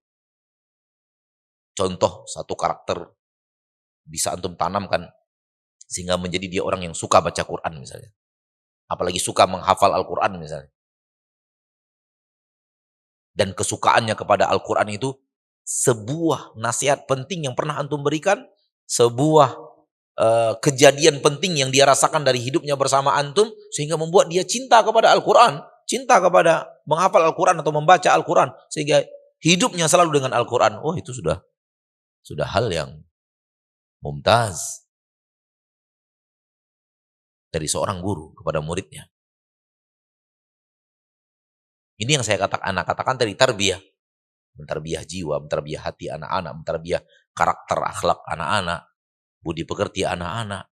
Contoh satu karakter bisa antum tanamkan sehingga menjadi dia orang yang suka baca Quran misalnya. Apalagi suka menghafal Al-Quran misalnya. Dan kesukaannya kepada Al-Quran itu sebuah nasihat penting yang pernah antum berikan, sebuah kejadian penting yang dia rasakan dari hidupnya bersama antum, sehingga membuat dia cinta kepada Al-Quran, cinta kepada menghafal Al-Quran atau membaca Al-Quran, sehingga hidupnya selalu dengan Al-Quran. Oh itu sudah hal yang mumtaz dari seorang guru kepada muridnya. Ini yang saya katakan tadi, tarbiyah. Mentarbiyah jiwa, mentarbiyah hati anak-anak, mentarbiyah karakter akhlak anak-anak, budi pekerti anak-anak.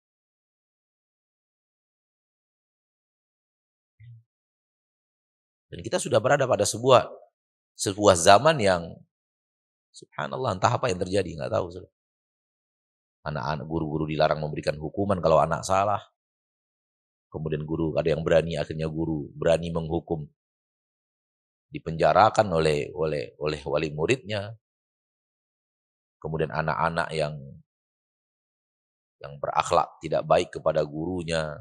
Dan kita sudah berada pada sebuah zaman yang subhanallah, entah apa yang terjadi, nggak tahu. Anak-anak, guru-guru dilarang memberikan hukuman kalau anak salah. Kemudian guru, ada yang berani, akhirnya guru berani menghukum, dipenjarakan oleh wali muridnya. Kemudian anak-anak yang berakhlak tidak baik kepada gurunya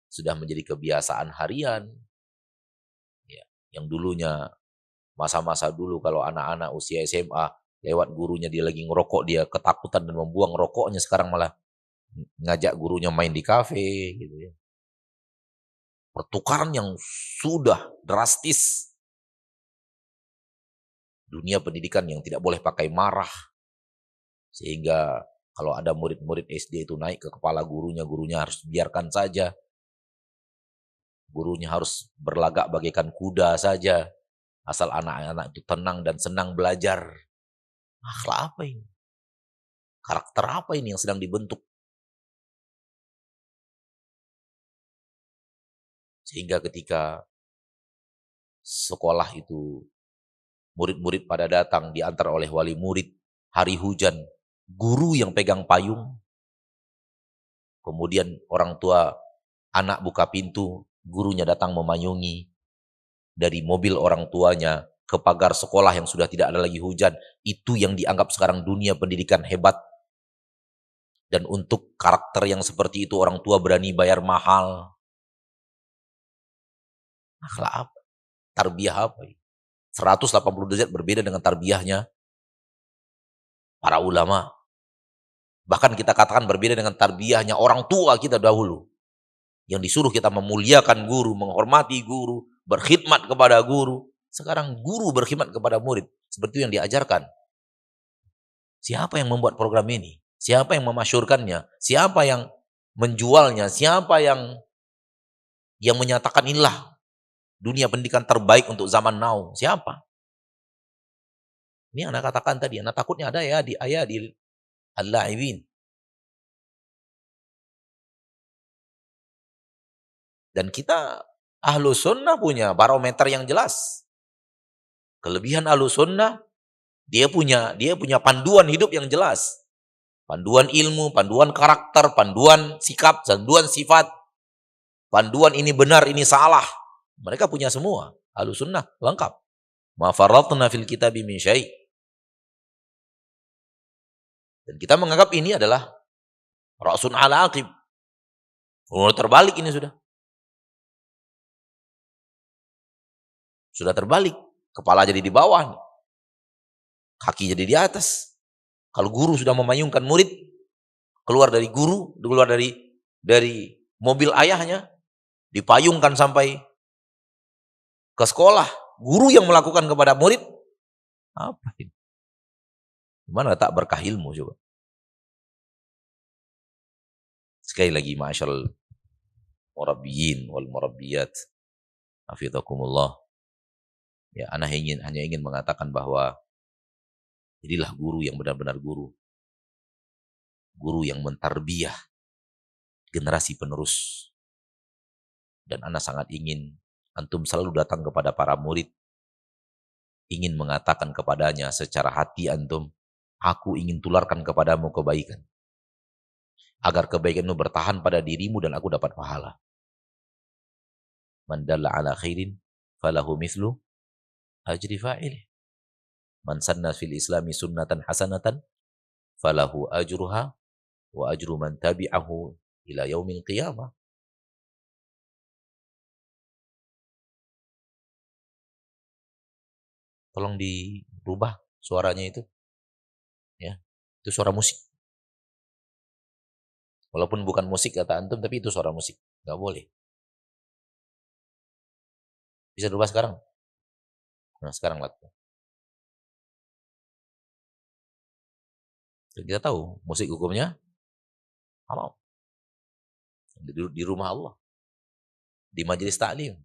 sudah menjadi kebiasaan harian. Ya, yang dulunya masa-masa dulu kalau anak-anak usia SMA lewat gurunya dia lagi ngerokok, dia ketakutan dan membuang rokoknya, sekarang malah ngajak gurunya main di kafe gitu ya. Pertukaran yang sudah drastis. Dunia pendidikan yang tidak boleh pakai marah. Sehingga kalau ada murid-murid SD itu naik ke kepala gurunya harus biarkan saja. Gurunya harus berlagak bagaikan kuda saja. Asal anak-anak itu tenang dan senang belajar. Akhlak apa ini? Karakter apa ini yang sedang dibentuk? Sehingga ketika sekolah itu murid-murid pada datang, diantar oleh wali murid, hari hujan, guru yang pegang payung, kemudian orang tua anak buka pintu, gurunya datang memayungi, dari mobil orang tuanya ke pagar sekolah yang sudah tidak ada lagi hujan. Itu yang dianggap sekarang dunia pendidikan hebat. Dan untuk karakter yang seperti itu orang tua berani bayar mahal. Akhlak apa? Tarbiyah apa? 180 derajat berbeda dengan tarbiyahnya para ulama. Bahkan kita katakan berbeda dengan tarbiyahnya orang tua kita dahulu. Yang disuruh kita memuliakan guru, menghormati guru, berkhidmat kepada guru. Sekarang guru berkhidmat kepada murid. Seperti yang diajarkan. Siapa yang membuat program ini? Siapa yang memasyurkannya? Siapa yang menjualnya? Siapa yang menyatakan inilah dunia pendidikan terbaik untuk zaman now? Siapa? Ini yang Anda katakan tadi. Anda takutnya ada ya di ayat di al-la'ibin. Dan kita ahlu sunnah punya barometer yang jelas. Kelebihan ahlu sunnah, dia punya panduan hidup yang jelas. Panduan ilmu, panduan karakter, panduan sikap, panduan sifat. Panduan ini benar, ini salah. Mereka punya semua. Ahlu sunnah lengkap. Ma farratna fil kitabi min syai'. Dan kita menganggap ini adalah ra'sun ala aqib. Terbalik ini sudah. Sudah terbalik. Kepala jadi di bawah. Kaki jadi di atas. Kalau guru sudah memayungkan murid, keluar dari guru, keluar dari mobil ayahnya, dipayungkan sampai ke sekolah. Guru yang melakukan kepada murid, apa ini? Gimana tak berkah ilmu coba? Sekali lagi, ma'asyarul murabbiyin wal murabbiyat, hafidhakumullah. Ya, ana hanya ingin mengatakan bahwa jadilah guru yang benar-benar guru. Guru yang mentarbiyah generasi penerus. Dan ana sangat ingin antum selalu datang kepada para murid, ingin mengatakan kepadanya secara hati antum, aku ingin tularkan kepadamu kebaikan. Agar kebaikanmu bertahan pada dirimu dan aku dapat pahala. Man dalla ala khairin falahu mithlu ajri fa'ilih. Man sanna fil islami sunnatan hasanatan falahu ajruha wa ajru man tabi'ahu ila yaumil qiyamah. Tolong dirubah suaranya itu. Ya, itu suara musik. Walaupun bukan musik kata antum, tapi itu suara musik. Nggak boleh. Bisa dirubah sekarang? Nah, sekarang waktu. Kita tahu musik hukumnya haram. Di rumah Allah. Di majelis ta'lim.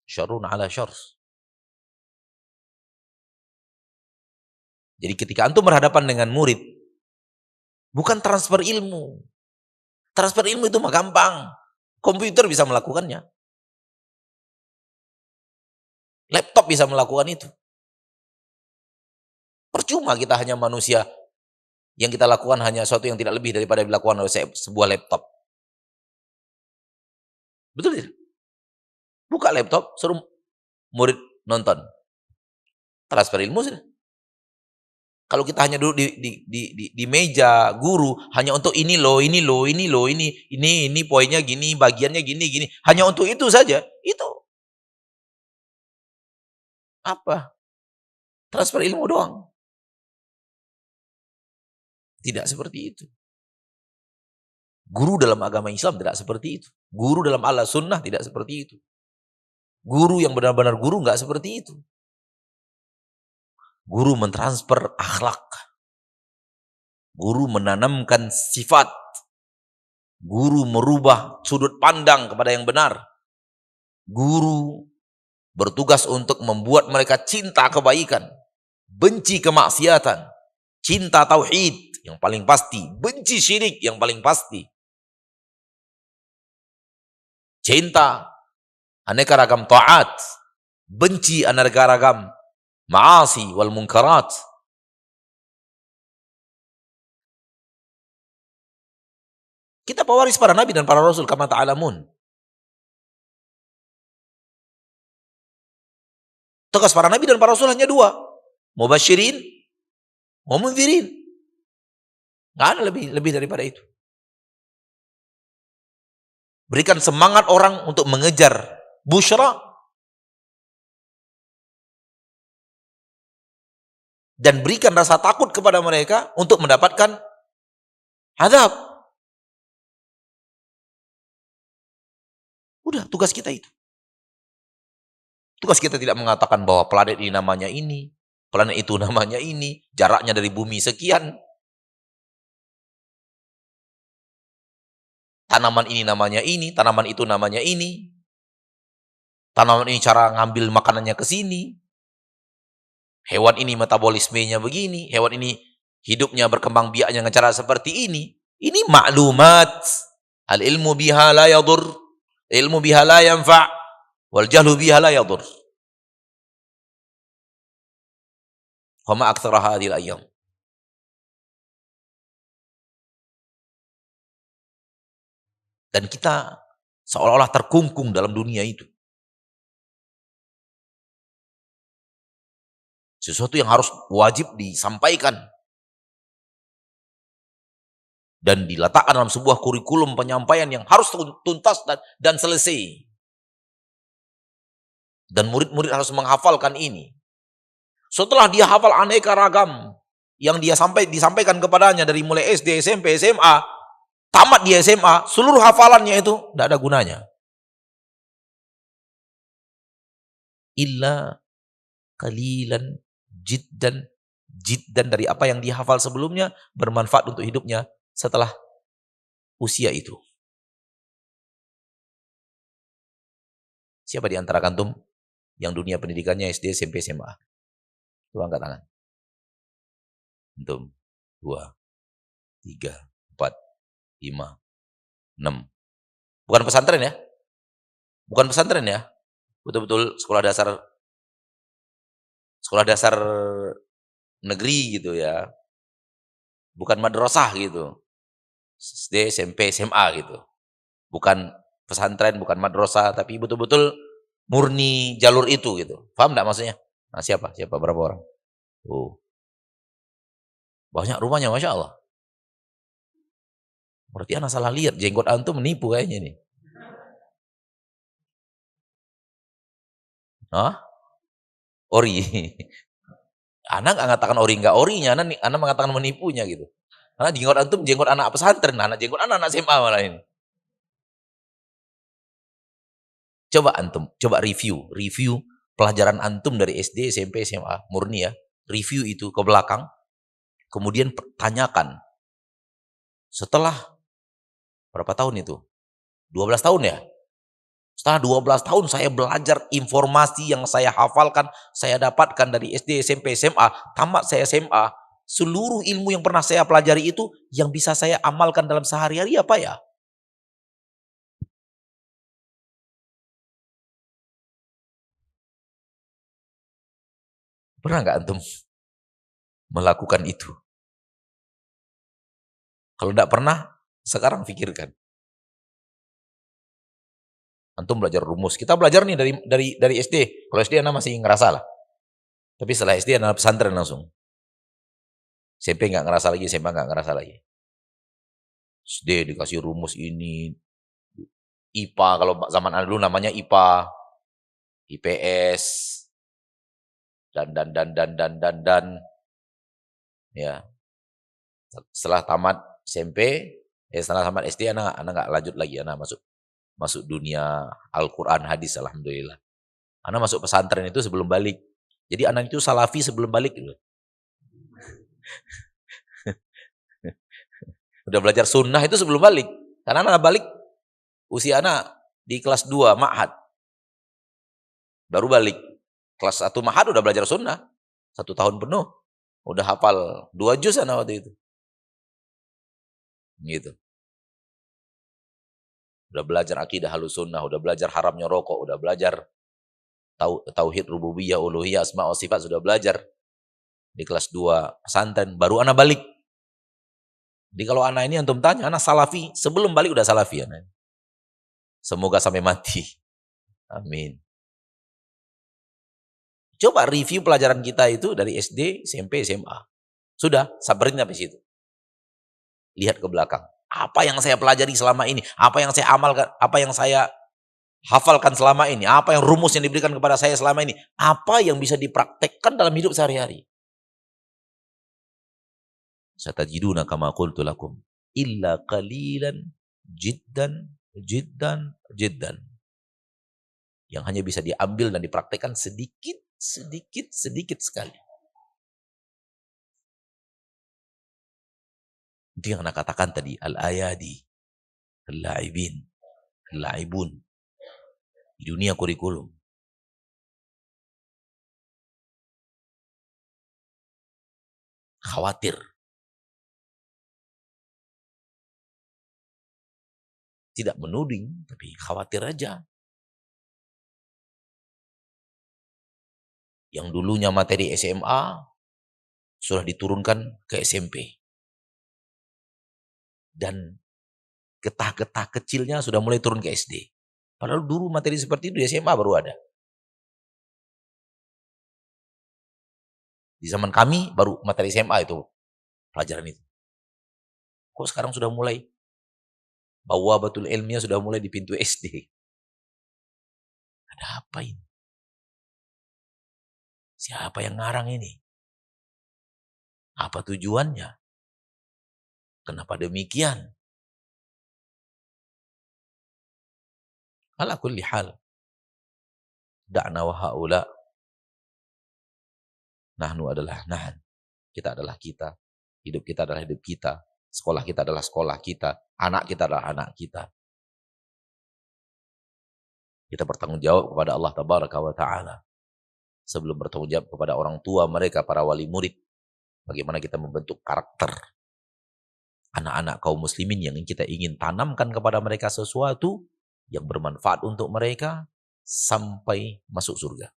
Syarrun ala syarr. Jadi ketika antum berhadapan dengan murid, bukan transfer ilmu. Transfer ilmu itu mah gampang. Komputer bisa melakukannya. Laptop bisa melakukan itu. Percuma kita hanya manusia. Yang kita lakukan hanya sesuatu yang tidak lebih daripada dilakukan oleh sebuah laptop. Betul tidak? Buka laptop, suruh murid nonton. Transfer ilmu sudah. Kalau kita hanya duduk di meja guru hanya untuk ini poinnya gini, bagiannya gini. Hanya untuk itu saja. Itu apa? Transfer ilmu doang. Tidak seperti itu. Guru dalam agama Islam tidak seperti itu. Guru dalam Ahlussunnah tidak seperti itu. Guru yang benar-benar guru nggak seperti itu. Guru mentransfer akhlak. Guru menanamkan sifat. Guru merubah sudut pandang kepada yang benar. Guru bertugas untuk membuat mereka cinta kebaikan, benci kemaksiatan, cinta tauhid yang paling pasti, benci syirik yang paling pasti. Cinta aneka ragam taat, benci aneka ragam ma'asi wal munkarat. Kita pewaris para nabi dan para rasul kama ta'alamun. Tugas para nabi dan para rasul hanya dua. Mubasyirin, wa mundzirin. Nggak ada lebih daripada itu. Berikan semangat orang untuk mengejar busyra. Dan berikan rasa takut kepada mereka untuk mendapatkan azab. Udah, tugas kita itu. Tugas kita tidak mengatakan bahwa planet ini namanya ini, planet itu namanya ini, jaraknya dari bumi sekian. Tanaman ini namanya ini, tanaman itu namanya ini. Tanaman ini cara ngambil makanannya ke sini. Hewan ini metabolismenya begini, hewan ini hidupnya berkembang biaknya dengan cara seperti ini. Ini maklumat. Al-ilmu biha la yadur, ilmu biha la yanfa', wal jahlu biha la yadur. Wa ma aktsara hadhil ayyam. Dan kita seolah-olah terkungkung dalam dunia itu. Sesuatu yang harus wajib disampaikan. Dan diletakkan dalam sebuah kurikulum penyampaian yang harus tuntas dan selesai. Dan murid-murid harus menghafalkan ini. Setelah dia hafal aneka ragam yang dia disampaikan kepadanya dari mulai SD, SMP, SMA, tamat di SMA, seluruh hafalannya itu tidak ada gunanya. Illa qalilan jiddan dari apa yang dihafal sebelumnya bermanfaat untuk hidupnya setelah usia itu. Siapa di antara kantum yang dunia pendidikannya SD, SMP, SMA? Coba angkat tangan. Antum 2, 3, 4, 5, 6. Bukan pesantren ya? Bukan pesantren ya. Betul-betul sekolah dasar negeri gitu ya. Bukan madrasah gitu. SD, SMP, SMA gitu. Bukan pesantren, bukan madrasah, tapi betul-betul murni jalur itu gitu. Paham enggak maksudnya? Nah, siapa? Berapa orang? Oh. Banyak rumahnya, Masya Allah. Berarti anak salah lihat, jenggot antum menipu kayaknya nih. Hah? Ori. Anak nggak mengatakan ori nggak orinya, anak mengatakan menipunya gitu. Karena jenggot antum jenggot anak pesantren, anak jenggot anak SMA malah ini. Coba antum, coba review pelajaran antum dari SD, SMP, SMA, murni ya. Review itu ke belakang, kemudian tanyakan. Setelah berapa tahun itu? 12 tahun ya? Setelah 12 tahun saya belajar informasi yang saya hafalkan, saya dapatkan dari SD, SMP, SMA, tamat saya SMA, seluruh ilmu yang pernah saya pelajari itu yang bisa saya amalkan dalam sehari-hari apa ya? Pernah nggak antum melakukan itu? Kalau tidak pernah, sekarang pikirkan. Antum belajar rumus. Kita belajar nih dari SD. Kalau SD anak masih ngerasa lah. Tapi setelah SD anak pesantren langsung. SMP nggak ngerasa lagi, SMA nggak ngerasa lagi. SD dikasih rumus ini, IPA, kalau zaman dulu namanya IPA, IPS, dan ya. Setelah tamat SMP, setelah tamat SD anak nggak lanjut lagi, anak masuk dunia Al-Quran, hadis, alhamdulillah. Anak masuk pesantren itu sebelum balik. Jadi anak itu salafi sebelum balik gitu. Udah belajar sunnah itu sebelum balik. Karena anak balik usia anak di kelas 2 ma'had. Baru balik. Kelas 1 ma'had udah belajar sunnah. 1 tahun penuh. Udah hafal 2 juz anak waktu itu. Gitu. Udah belajar akidah halus sunnah, udah belajar haramnya rokok, udah belajar tauhid rububiyah, uluhiyah, asma wa sifat, sudah belajar. Di kelas 2 pesantren, baru anak balik. Jadi kalau anak ini antum tanya, anak salafi, sebelum balik udah salafi anak. Semoga sampai mati. Amin. Coba review pelajaran kita itu dari SD, SMP, SMA. Sudah, sabarin sampai situ. Lihat ke belakang. Apa yang saya pelajari selama ini? Apa yang saya amalkan? Apa yang saya hafalkan selama ini? Apa yang rumus yang diberikan kepada saya selama ini? Apa yang bisa dipraktekkan dalam hidup sehari-hari? Satajiduna kama qultu lakum illa qalilan jiddan. Yang hanya bisa diambil dan dipraktekkan sedikit sekali. Itu yang anak katakan tadi, al-ayadi, al-laibin, al-laibun. Di dunia kurikulum. Khawatir. Tidak menuding, tapi khawatir aja. Yang dulunya materi SMA, sudah diturunkan ke SMP. Dan getah-getah kecilnya sudah mulai turun ke SD. Padahal dulu materi seperti itu di SMA baru ada. Di zaman kami baru materi SMA itu, pelajaran itu. Kok sekarang sudah mulai? Bahwa batul ilmiah sudah mulai di pintu SD. Ada apa ini? Siapa yang ngarang ini? Apa tujuannya? Kenapa demikian? Ala kulli hal. Da'na wa haula. Nahnu adalah nahan. Kita adalah kita. Hidup kita adalah hidup kita. Sekolah kita adalah sekolah kita. Anak kita adalah anak kita. Kita bertanggung jawab kepada Allah Tabaraka wa Ta'ala. Sebelum bertanggung jawab kepada orang tua mereka, para wali murid. Bagaimana kita membentuk karakter anak-anak kaum muslimin yang kita ingin tanamkan kepada mereka sesuatu. yang bermanfaat untuk mereka sampai masuk surga.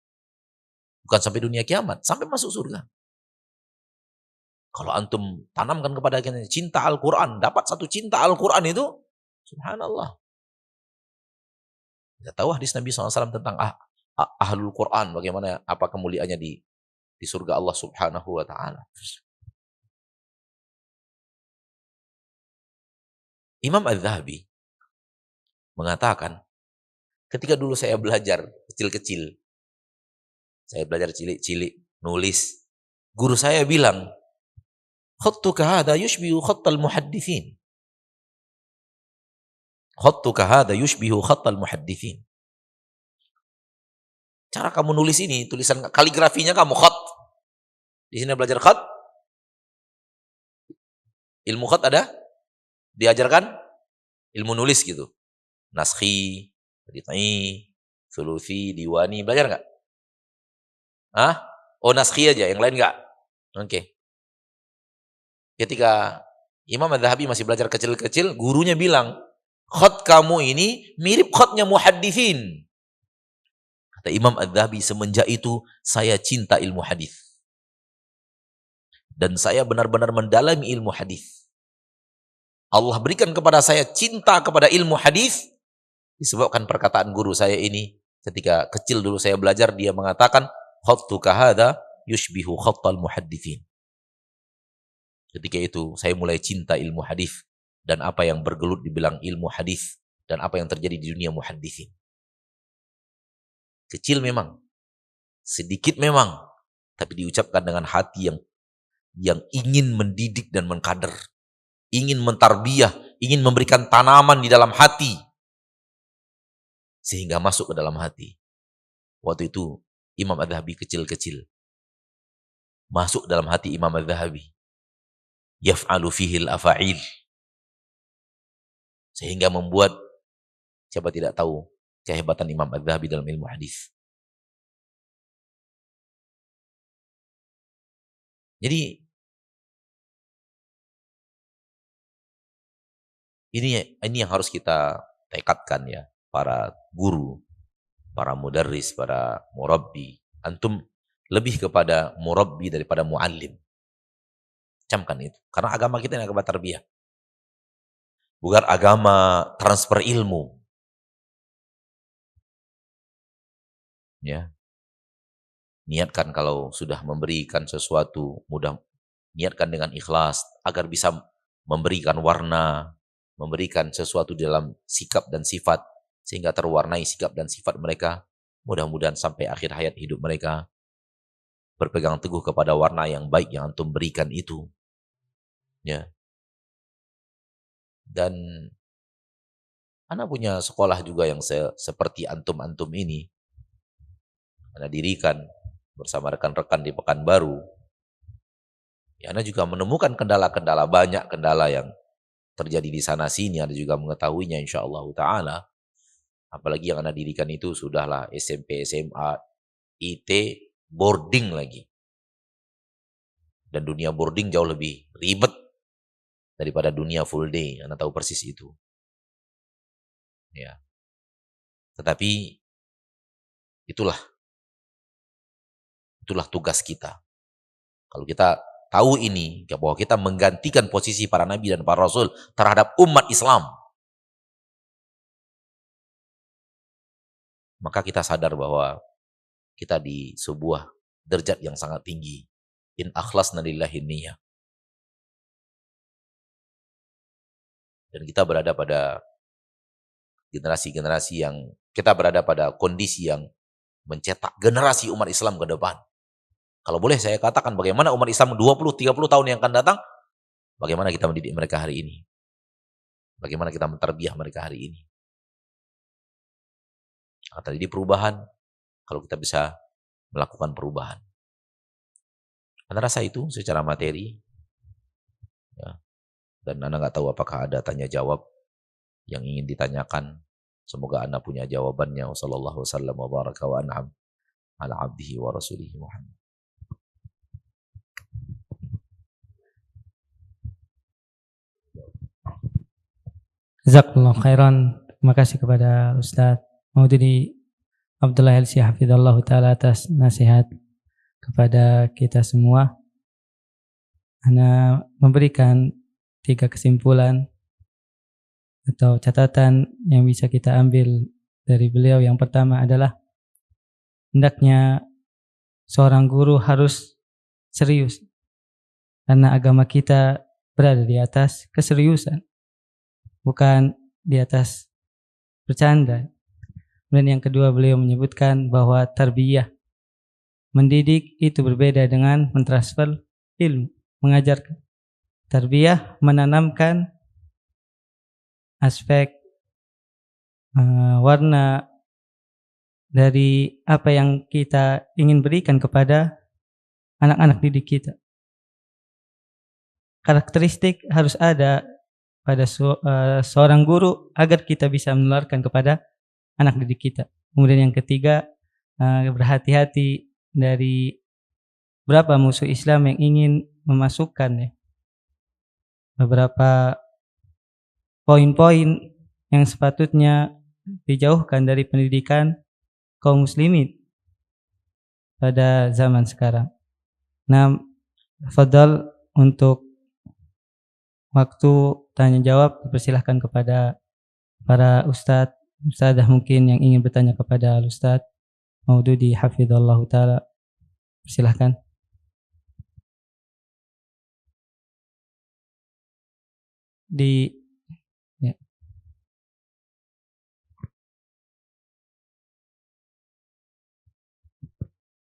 Bukan sampai dunia kiamat, sampai masuk surga. Kalau antum tanamkan kepada kita cinta Al-Quran, dapat satu cinta Al-Quran itu, subhanallah. Kita tahu hadis Nabi SAW tentang ahlul Quran, bagaimana apa kemuliaannya di surga Allah Subhanahu wa Ta'ala. Imam Az-Zahabi mengatakan, ketika dulu saya belajar kecil-kecil, saya belajar cilik-cilik nulis, guru saya bilang, khattuka hadha yushbihu khattal muhaddithin. Khattuka hadha yushbihu khattal muhaddithin. Cara kamu nulis ini, tulisan kaligrafinya kamu khat. Di sini belajar khat. Ilmu khat ada? Diajarkan ilmu nulis gitu. Naskhi, ridai, sulusi, diwani, belajar nggak? Hah? Oh, naskhi aja, yang lain nggak? Oke. Ketika Imam Az-Zahabi masih belajar kecil-kecil, gurunya bilang, khat kamu ini mirip khatnya muhaddithin. Kata Imam Az-Zahabi, semenjak itu saya cinta ilmu hadis. Dan saya benar-benar mendalami ilmu hadis. Allah berikan kepada saya cinta kepada ilmu hadis disebabkan perkataan guru saya ini. Ketika kecil dulu saya belajar, dia mengatakan, khattuka hadha yushbihu khattal muhaddithin. Ketika itu saya mulai cinta ilmu hadis dan apa yang bergelut dibilang ilmu hadis dan apa yang terjadi di dunia muhaddithin. Kecil memang, sedikit memang, tapi diucapkan dengan hati yang ingin mendidik dan mengkader, ingin mentarbiyah, ingin memberikan tanaman di dalam hati sehingga masuk ke dalam hati. Waktu itu Imam Az-Zahabi kecil-kecil, masuk dalam hati Imam Az-Zahabi, yaf'alu fihil afa'il, sehingga membuat siapa tidak tahu kehebatan Imam Az-Zahabi dalam ilmu hadis. Jadi ini yang harus kita tekadkan ya, para guru, para mudarris, para murabbi. Antum lebih kepada murabbi daripada muallim. Camkan itu. Karena agama kita ini agama tarbiyah. Bukan agama transfer ilmu. Ya. Niatkan kalau sudah memberikan sesuatu, mudah niatkan dengan ikhlas agar bisa memberikan warna, memberikan sesuatu dalam sikap dan sifat sehingga terwarnai sikap dan sifat mereka. Mudah-mudahan sampai akhir hayat hidup mereka berpegang teguh kepada warna yang baik yang antum berikan itu. Ya. Dan anak punya sekolah juga yang seperti antum-antum ini. Anak dirikan bersama rekan-rekan di Pekanbaru. Ya, Anda juga menemukan kendala-kendala, banyak kendala yang terjadi di sana sini, Anda juga mengetahuinya insyaallah ta'ala. Apalagi yang Anda dirikan itu sudahlah SMP, SMA, IT, boarding lagi. Dan dunia boarding jauh lebih ribet daripada dunia full day, Anda tahu persis itu. Ya. Tetapi itulah tugas kita. Kalau kita tahu ini, bahwa kita menggantikan posisi para nabi dan para rasul terhadap umat Islam, maka kita sadar bahwa kita di sebuah derajat yang sangat tinggi. In akhlasna lillahi niyyah. Dan kita berada pada generasi-generasi yang, kita berada pada kondisi yang mencetak generasi umat Islam ke depan. Kalau boleh saya katakan bagaimana umat Islam 20-30 tahun yang akan datang, bagaimana kita mendidik mereka hari ini. Bagaimana kita mentarbiyah mereka hari ini. Tadi perubahan, kalau kita bisa melakukan perubahan. Anda rasa itu secara materi, ya. Dan Anda nggak tahu apakah ada tanya jawab yang ingin ditanyakan. Semoga Anda punya jawabannya. Wassallallahu wasallam wa baraka wa an'am ala abdihi wa rasulihi Muhammad. Jazakallahu khairan terima kasih kepada Ustadz Maududi Abdullah Helsi Hafidhullah Ta'ala atas nasihat kepada kita semua. Ana memberikan 3 kesimpulan atau catatan yang bisa kita ambil dari beliau. Yang pertama adalah hendaknya seorang guru harus serius, karena agama kita berada di atas keseriusan, bukan di atas bercanda. Dan yang kedua, beliau menyebutkan bahwa tarbiyah, mendidik itu berbeda dengan mentransfer ilmu, mengajarkan. Tarbiyah menanamkan aspek warna dari apa yang kita ingin berikan kepada anak-anak didik kita. Karakteristik harus ada pada seorang guru agar kita bisa menularkan kepada anak didik kita. Kemudian yang ketiga, berhati-hati dari berapa musuh Islam yang ingin memasukkan beberapa poin-poin yang sepatutnya dijauhkan dari pendidikan kaum muslimin pada zaman sekarang. Nah, fadal untuk waktu tanya jawab dipersilahkan kepada para ustadzah mungkin yang ingin bertanya kepada Ustadz Maududi Hafidhullah Ta'ala. Persilahkan. Ya.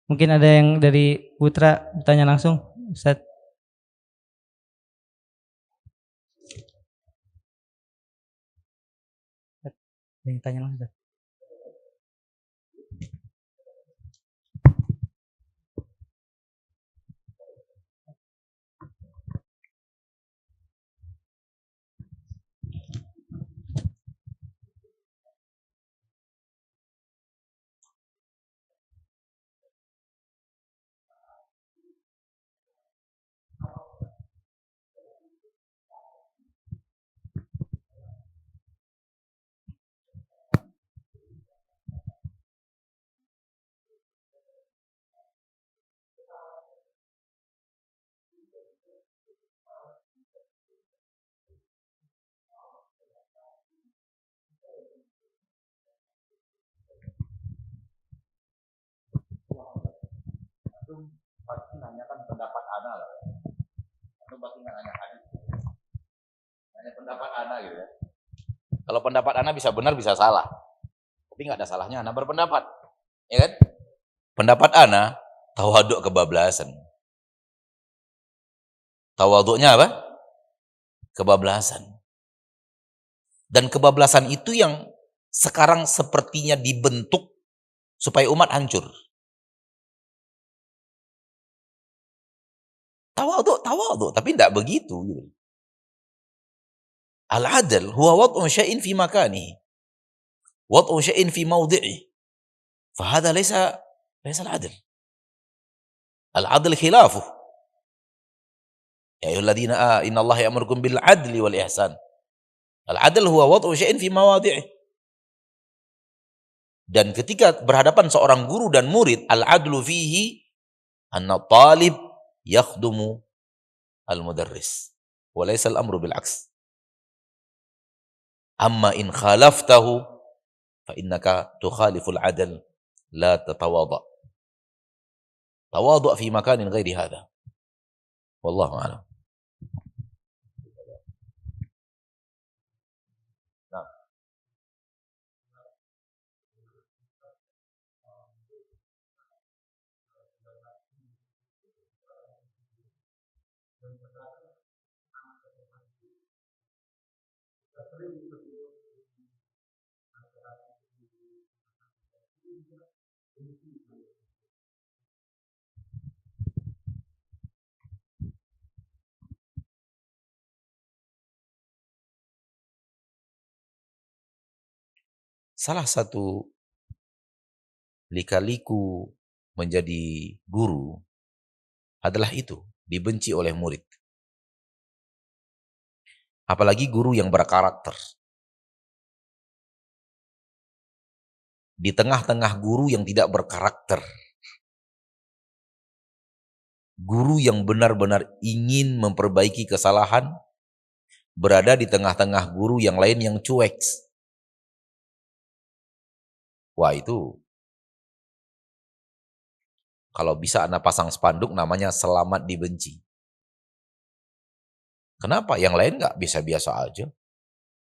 Mungkin ada yang dari Putra bertanya langsung, Ustadz. Yang tanya langsung, Ustadz. Pasti nanyakan pendapat Ana lah. Atau pasti nanya hadis. Nanya pendapat Ana gitu ya. Kalau pendapat Ana bisa benar bisa salah. Tapi nggak ada salahnya Ana berpendapat. Ya kan? Pendapat Ana tawaduk kebablasan. Tawaduknya apa? Kebablasan. Dan kebablasan itu yang sekarang sepertinya dibentuk supaya umat hancur. Tawaduk, tapi tidak begitu. Gitu. Al-adl huwa wad'u syai'in fi makanihi. Wad'u syai'in fi mawdi'i. Fahada laysa al-adl. Al-adl khilafuh. Ya ayyuhalladzina innallaha ya'murukum bil 'adli wal ihsan. Al-adl huwa wad'u syai'in fi mawadi'i. Dan ketika berhadapan seorang guru dan murid, al-adlu fihi anna talib yakhdumu al-mudarris wa laysa al-amru bil 'aks. Amma in khalaftahu fa innaka tukhaliful 'adl la tatawada. Tawadu' fi makanin ghairi hadha. Wallahu a'lam. Salah satu lika-liku menjadi guru adalah itu, dibenci oleh murid. Apalagi guru yang berkarakter. di tengah-tengah guru yang tidak berkarakter. Guru yang benar-benar ingin memperbaiki kesalahan berada di tengah-tengah guru yang lain yang cuek. Wah, itu kalau bisa Anda pasang spanduk namanya selamat dibenci. Kenapa? Yang lain nggak biasa-biasa aja.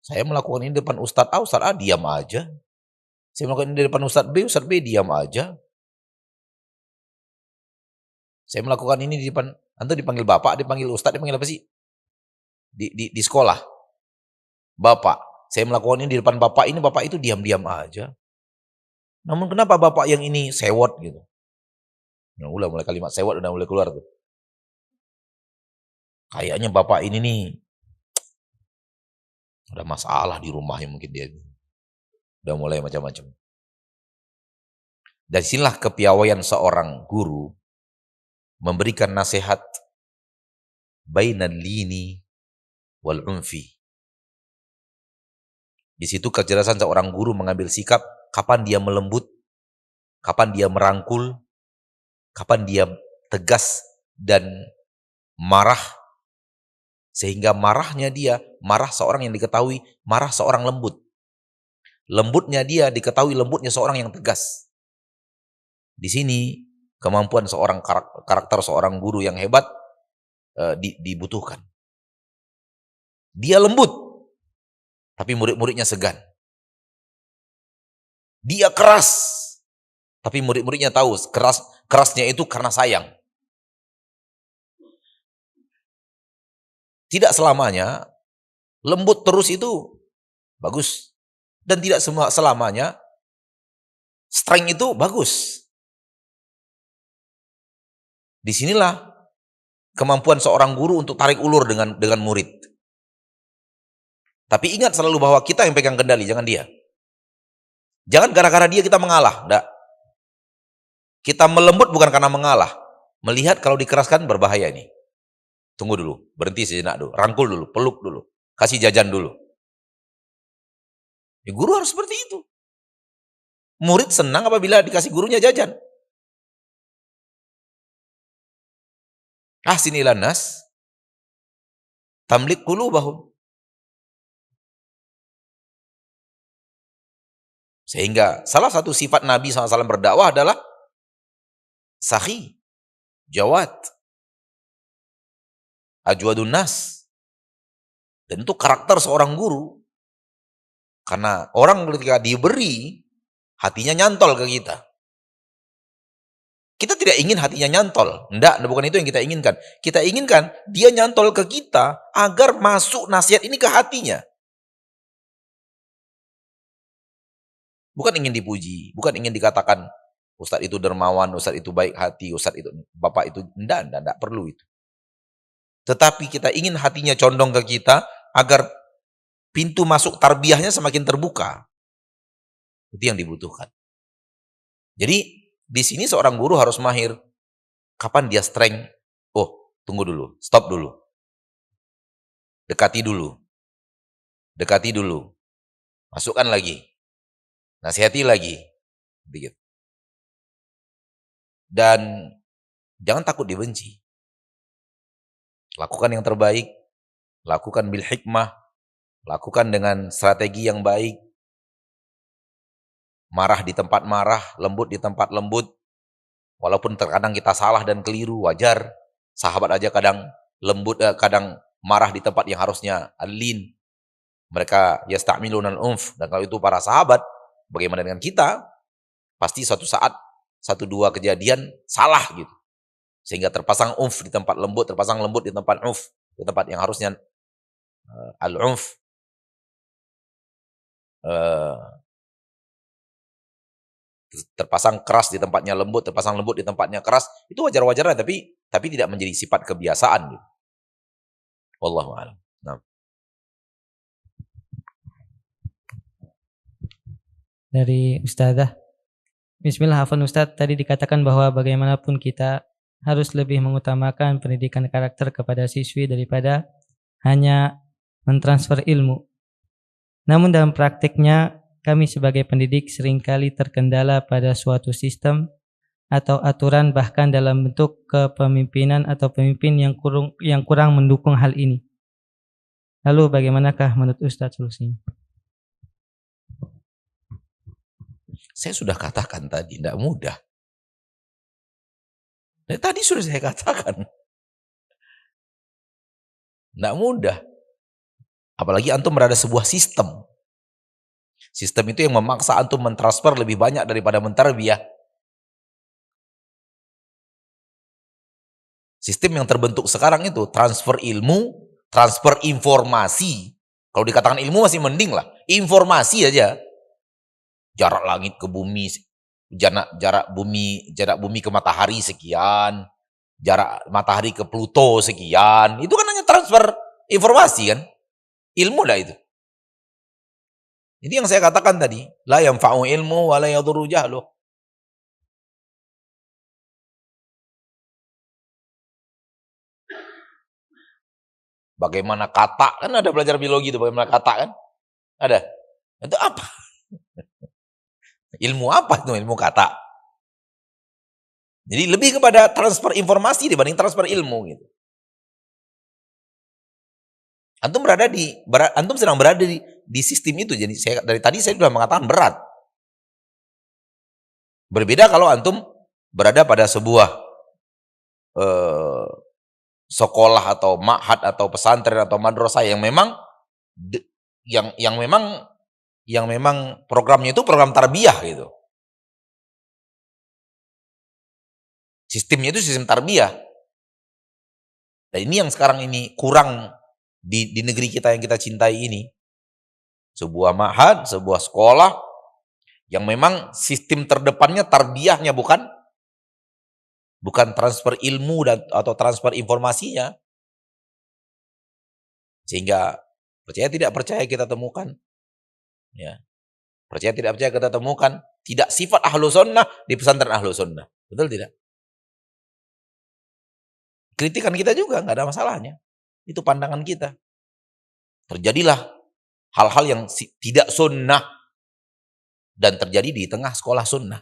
Saya melakukan ini di depan Ustadz A, Ustadz A diam aja. Saya melakukan ini di depan Ustadz B diam aja. Saya melakukan ini di depan, antum dipanggil bapak, dipanggil Ustadz, dipanggil apa sih? Di sekolah. Bapak, saya melakukan ini di depan bapak itu diam-diam aja. Namun kenapa bapak yang ini sewot gitu? Nah, mulai kalimat sewot udah mulai keluar tuh. Kayaknya bapak ini nih ada masalah di rumahnya mungkin dia. Udah mulai macam-macam. Dari sinilah kepiawaian seorang guru memberikan nasihat bainal lini wal unfi. Di situ kecerdasan seorang guru mengambil sikap kapan dia melembut, kapan dia merangkul, kapan dia tegas dan marah, sehingga marahnya dia, marah seorang yang diketahui, marah seorang lembut. Lembutnya dia diketahui lembutnya seorang yang tegas. Di sini kemampuan seorang karakter seorang guru yang hebat dibutuhkan. Dia lembut, tapi murid-muridnya segan. Dia keras, tapi murid-muridnya tahu kerasnya itu karena sayang. Tidak selamanya lembut terus itu bagus. Dan tidak selamanya strength itu bagus. Disinilah kemampuan seorang guru untuk tarik ulur dengan murid. Tapi ingat selalu bahwa kita yang pegang kendali, jangan dia. Jangan gara-gara dia kita mengalah, enggak. Kita melembut bukan karena mengalah. Melihat kalau dikeraskan berbahaya ini. Tunggu dulu, berhenti sejenak dulu, rangkul dulu, peluk dulu, kasih jajan dulu. Ya, guru harus seperti itu. Murid senang apabila dikasih gurunya jajan. Ahsin ilan nas tamlik qulubahum. Sehingga salah satu sifat Nabi SAW berdakwah adalah sakhi, jawad, ajwadun nas. Dan itu karakter seorang guru. Karena orang ketika diberi, hatinya nyantol ke kita. Kita tidak ingin hatinya nyantol. Enggak, bukan itu yang kita inginkan. Kita inginkan dia nyantol ke kita agar masuk nasihat ini ke hatinya. Bukan ingin dipuji, bukan ingin dikatakan Ustadz itu dermawan, Ustadz itu baik hati, Ustadz itu, Bapak itu, enggak perlu itu. Tetapi kita ingin hatinya condong ke kita agar pintu masuk tarbiyahnya semakin terbuka. Itu yang dibutuhkan. Jadi di sini seorang guru harus mahir. Kapan dia strength? Oh, tunggu dulu, stop dulu. Dekati dulu. Dekati dulu. Masukkan lagi. Nasihati lagi. Begitu. Dan jangan takut dibenci. Lakukan yang terbaik. Lakukan bil hikmah. Lakukan dengan strategi yang baik. Marah di tempat marah, lembut di tempat lembut. Walaupun terkadang kita salah dan keliru, wajar. Sahabat aja kadang lembut, kadang marah di tempat yang harusnya alin. Mereka yasta'milunal unf. Dan kalau itu para sahabat, bagaimana dengan kita? Pasti suatu saat, 1-2 kejadian salah gitu. Sehingga terpasang unf di tempat lembut, terpasang lembut di tempat unf. Di tempat yang harusnya al-unf. Terpasang keras di tempatnya lembut, terpasang lembut di tempatnya keras, itu wajar-wajar tapi tidak menjadi sifat kebiasaan gitu. Wallahu a'lam. Nah. Dari Ustazah. Bismillah, hafal Ustaz, tadi dikatakan bahwa bagaimanapun kita harus lebih mengutamakan pendidikan karakter kepada siswi daripada hanya mentransfer ilmu. Namun dalam praktiknya kami sebagai pendidik seringkali terkendala pada suatu sistem atau aturan, bahkan dalam bentuk kepemimpinan atau pemimpin yang kurang mendukung hal ini. Lalu bagaimanakah menurut Ustadz solusinya? Saya sudah katakan tadi, tidak mudah. Tadi sudah saya katakan. Tidak mudah. Apalagi antum berada sebuah sistem. Sistem itu yang memaksa antum mentransfer lebih banyak daripada mentarbiyah. Sistem yang terbentuk sekarang itu transfer ilmu, transfer informasi. Kalau dikatakan ilmu masih mending lah. Informasi aja. Jarak langit ke bumi, jarak bumi ke matahari sekian, jarak matahari ke Pluto sekian. Itu kan hanya transfer informasi kan. Ilmu lah itu. Jadi yang saya katakan tadi, la yanfa'u ilmu wa la yadurru jahlu. Bagaimana kata, kan ada belajar biologi itu, bagaimana kata kan? Ada. Itu apa? Ilmu apa itu? Ilmu kata. Jadi lebih kepada transfer informasi dibanding transfer ilmu gitu. Antum sedang berada di sistem itu. Jadi dari tadi saya sudah mengatakan berat. Berbeda kalau antum berada pada sebuah sekolah atau ma'had atau pesantren atau madrasah yang memang programnya itu program tarbiyah gitu. Sistemnya itu sistem tarbiyah. Dan ini yang sekarang ini kurang di negeri kita yang kita cintai ini. Sebuah ma'had, sebuah sekolah yang memang sistem terdepannya tarbiyahnya, bukan transfer ilmu atau transfer informasinya. Sehingga percaya tidak percaya kita temukan, ya, percaya tidak percaya kita temukan tidak sifat ahlu sunnah di pesantren ahlu sunnah. Betul tidak? Kritikan kita juga nggak ada masalahnya. Itu pandangan kita. Terjadilah hal-hal yang tidak sunnah dan terjadi di tengah sekolah sunnah.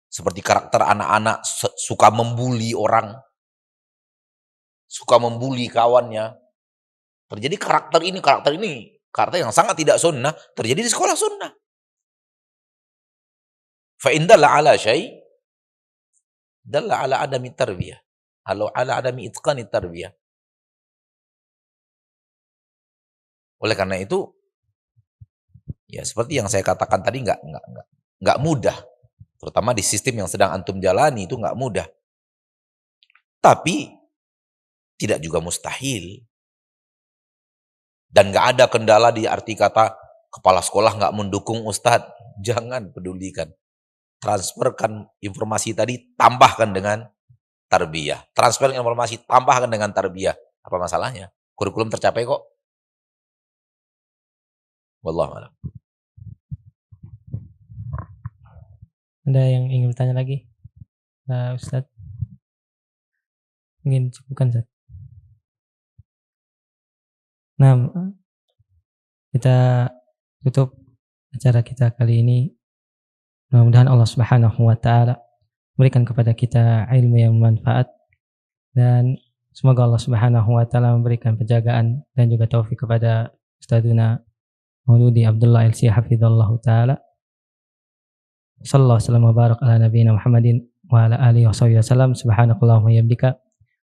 Seperti karakter anak-anak suka membuli orang, suka membuli kawannya. Terjadi karakter yang sangat tidak sunnah terjadi di sekolah sunnah. Fa in dalla ala syai' dalla ala adami tarbiyah, ala adami itqani tarbiyah. Oleh karena itu, ya seperti yang saya katakan tadi, nggak mudah. Terutama di sistem yang sedang antum jalani itu nggak mudah. Tapi tidak juga mustahil. Dan nggak ada kendala di arti kata kepala sekolah nggak mendukung ustadz. Jangan pedulikan. Transferkan informasi tadi, tambahkan dengan tarbiyah. Transfer informasi, tambahkan dengan tarbiyah. Apa masalahnya? Kurikulum tercapai kok. Wallahu a'lam. Ada yang ingin bertanya lagi? Nah, Ustadz, ingin cukupkan, Ustadz. Nah, kita tutup acara kita kali ini. Mudah-mudahan Allah Subhanahu wa Ta'ala memberikan kepada kita ilmu yang bermanfaat, dan semoga Allah Subhanahu wa Ta'ala memberikan penjagaan dan juga taufik kepada Ustadzuna Mauludi Abdullah LC hafizallahu ta'ala. Sallallahu alaihi wa barak ala nabiyina Muhammadin wa ala alihi wa sahbihi wasallam. Subhanakallahumma wa bihamdika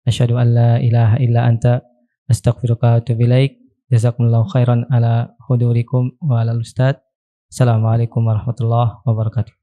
asyhadu an la ilaha illa anta astaghfiruka wa atubu ilaik. Jazakumullahu khairan ala hudurikum wa ala ustadz. Assalamualaikum warahmatullahi wabarakatuh.